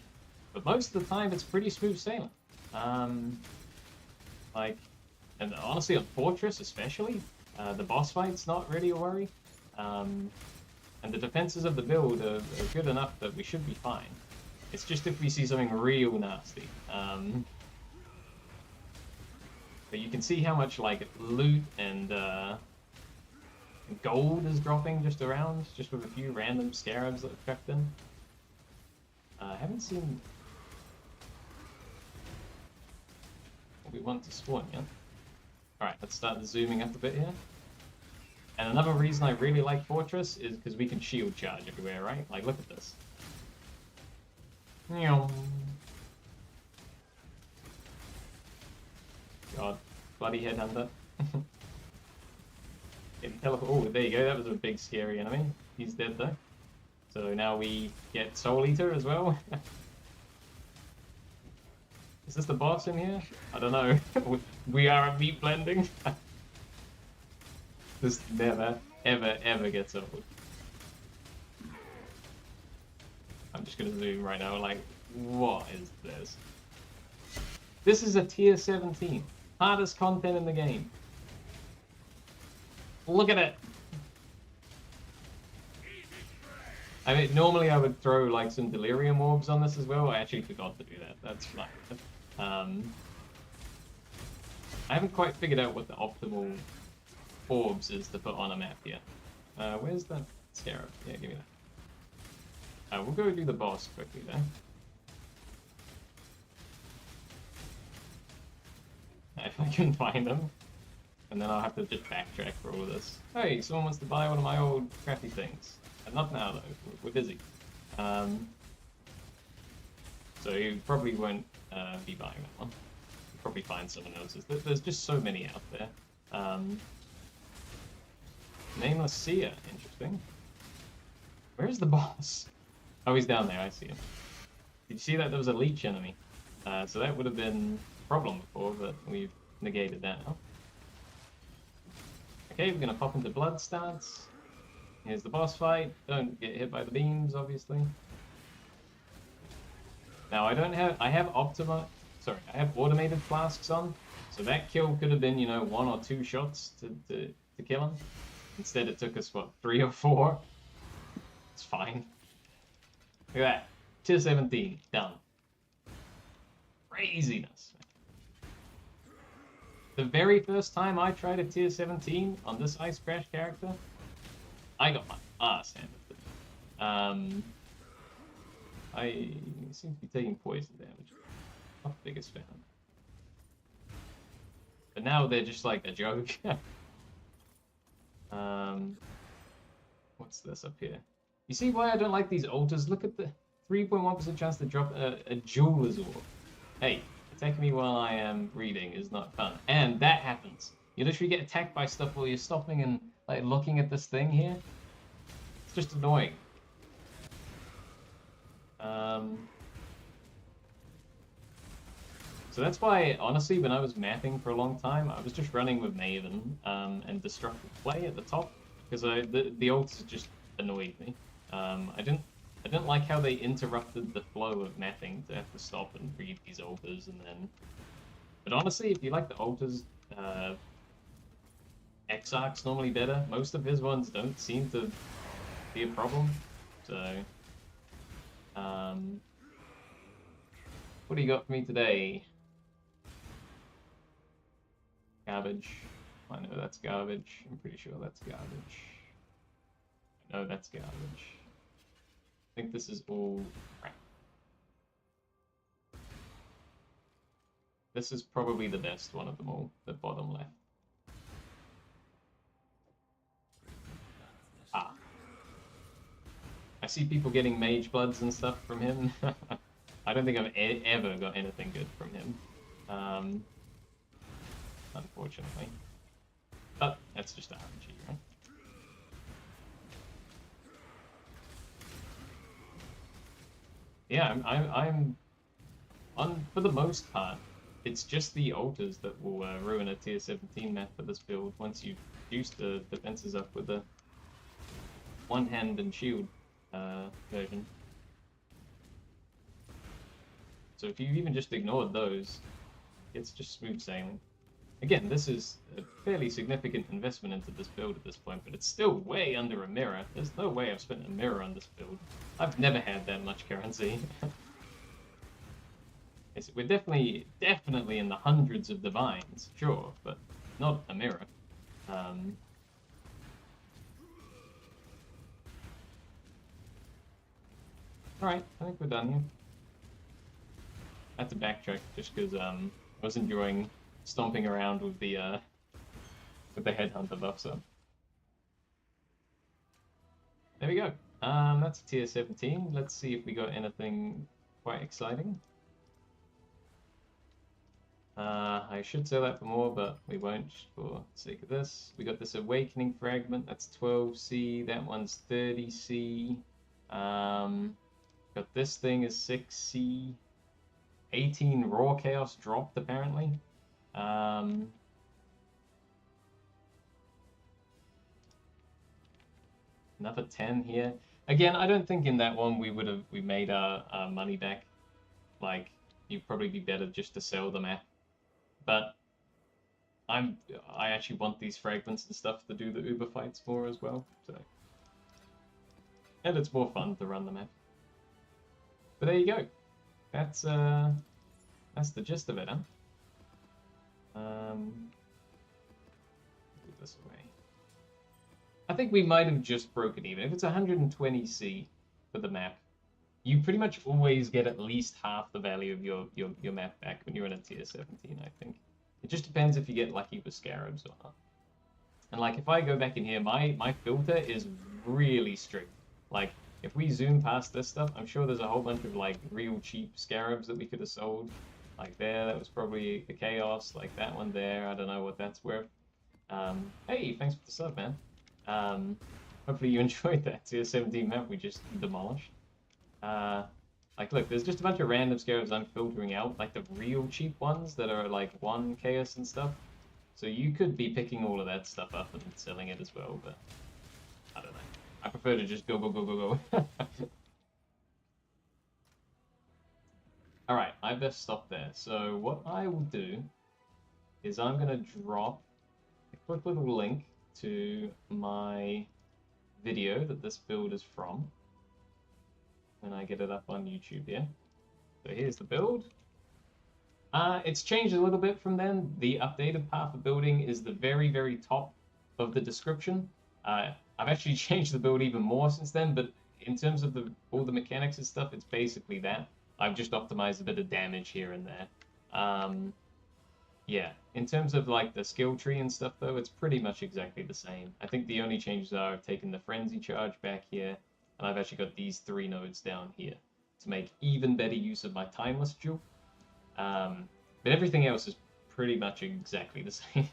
[SPEAKER 1] But most of the time, it's pretty smooth sailing. And honestly, on Fortress especially, the boss fight's not really a worry. And the defenses of the build are good enough that we should be fine. It's just if we see something real nasty. But you can see how much like loot and gold is dropping just around, just with a few random scarabs that have crept in. I haven't seen what we want to spawn yet. Alright, let's start zooming up a bit here. And another reason I really like Fortress is because we can shield charge everywhere, right? Like, look at this. God, bloody headhunter. Oh, there you go, that was a big scary enemy. He's dead though. So now we get Soul Eater as well. Is this the boss in here? I don't know. We are a meat blending. This never, ever, ever gets old. I'm just gonna zoom right now, like, what is this? This is a tier 17. Hardest content in the game. Look at it! I mean, normally I would throw, like, some Delirium Orbs on this as well. I actually forgot to do that. That's fine. I haven't quite figured out what the optimal orbs is to put on a map here. Where's that scarab? Yeah, give me that. We'll go do the boss quickly then. If I can find them. And then I'll have to just backtrack for all of this. Hey, someone wants to buy one of my old crappy things. Not now though, we're busy. So you probably won't be buying that one. You'll probably find someone else's. There's just so many out there. Nameless Seer, interesting. Where's the boss? Oh, he's down there. I see him. Did you see that? There was a leech enemy. So that would have been a problem before, but we've negated that now. Okay, we're gonna pop into blood stance. Here's the boss fight. Don't get hit by the beams, obviously. Now I have automated flasks on, so that kill could have been, you know, 1 or 2 shots to kill him. Instead it took us, what, 3 or 4? It's fine. Look at that. Tier 17, done. Craziness. The very first time I tried a tier 17 on this Ice Crash character, I got my ass handed. I seem to be taking poison damage. Not the biggest fan. But now they're just like a joke. What's this up here? You see why I don't like these altars? Look at the 3.1% chance to drop a jeweler's orb. Hey, attacking me while I am reading is not fun. And that happens. You literally get attacked by stuff while you're stopping and like looking at this thing here. It's just annoying. So that's why, honestly, when I was mapping for a long time, I was just running with Maven and Destructive Play at the top, because the altars just annoyed me. I didn't like how they interrupted the flow of mapping to have to stop and read these altars and then... But honestly, if you like the altars, Exarch's normally better. Most of his ones don't seem to be a problem, so... what do you got for me today? Garbage. I know that's garbage. I'm pretty sure that's garbage. I know that's garbage. I think this is all crap. This is probably the best one of them all, the bottom left. Ah. I see people getting mage bloods and stuff from him. I don't think I've ever got anything good from him. Unfortunately. But that's just ARPG, right? Yeah, I'm on, for the most part, it's just the altars that will ruin a tier 17 map for this build once you've juiced the defenses up with the one hand and shield version. So if you've even just ignored those, it's just smooth sailing. Again, this is a fairly significant investment into this build at this point, but it's still way under a mirror. There's no way I've spent a mirror on this build. I've never had that much currency. We're definitely in the hundreds of divines, sure, but not a mirror. Alright, I think we're done here. I had to backtrack just because I was enjoying stomping around with the headhunter buff, so. There we go. That's tier 17. Let's see if we got anything quite exciting. I should sell that for more, but we won't for the sake of this. We got this Awakening Fragment, that's 12C, that one's 30C. Got this thing is 6C. 18 Raw Chaos dropped, apparently. Another 10 here. Again, I don't think in that one we made our money back. Like, you'd probably be better just to sell the map. But I actually want these fragments and stuff to do the Uber fights more as well. So, and it's more fun to run the map. But there you go. That's the gist of it, huh? Put this away. I think we might have just broken even. If it's 120C for the map, you pretty much always get at least half the value of your map back when you're in a tier 17, I think. It just depends if you get lucky with scarabs or not. And like, if I go back in here, my filter is really strict. Like, if we zoom past this stuff, I'm sure there's a whole bunch of like real cheap scarabs that we could have sold. Like there, that was probably the chaos. Like that one there, I don't know what that's worth. Hey, thanks for the sub, man. hopefully you enjoyed that tier 17 map we just demolished. Like, look, there's just a bunch of random scarabs I'm filtering out, like the real cheap ones that are like 1 chaos and stuff. So you could be picking all of that stuff up and selling it as well, but I don't know. I prefer to just go, go, go, go, go. Alright, I best stop there. So what I will do is I'm going to drop a quick little link to my video that this build is from when I get it up on YouTube here. So here's the build. It's changed a little bit from then. The updated path of building is the very, very top of the description. I've actually changed the build even more since then, but in terms of all the mechanics and stuff, it's basically that. I've just optimized a bit of damage here and there. Yeah, in terms of like the skill tree and stuff though, it's pretty much exactly the same. I think the only changes are I've taken the frenzy charge back here, and I've actually got these 3 nodes down here to make even better use of my timeless jewel. But everything else is pretty much exactly the same.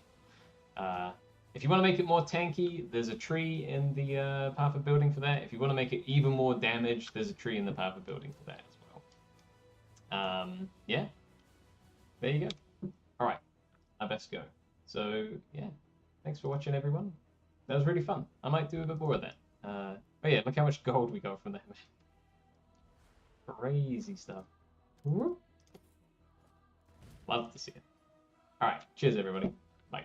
[SPEAKER 1] If you want to make it more tanky, there's a tree in the path of building for that. If you want to make it even more damage, there's a tree in the path of building for that as well. Yeah, there you go. All right, I best go. So yeah, thanks for watching, everyone. That was really fun. I might do a bit more of that. Oh yeah, look how much gold we got from that. Crazy stuff. Love to see it. All right, cheers, everybody. Bye.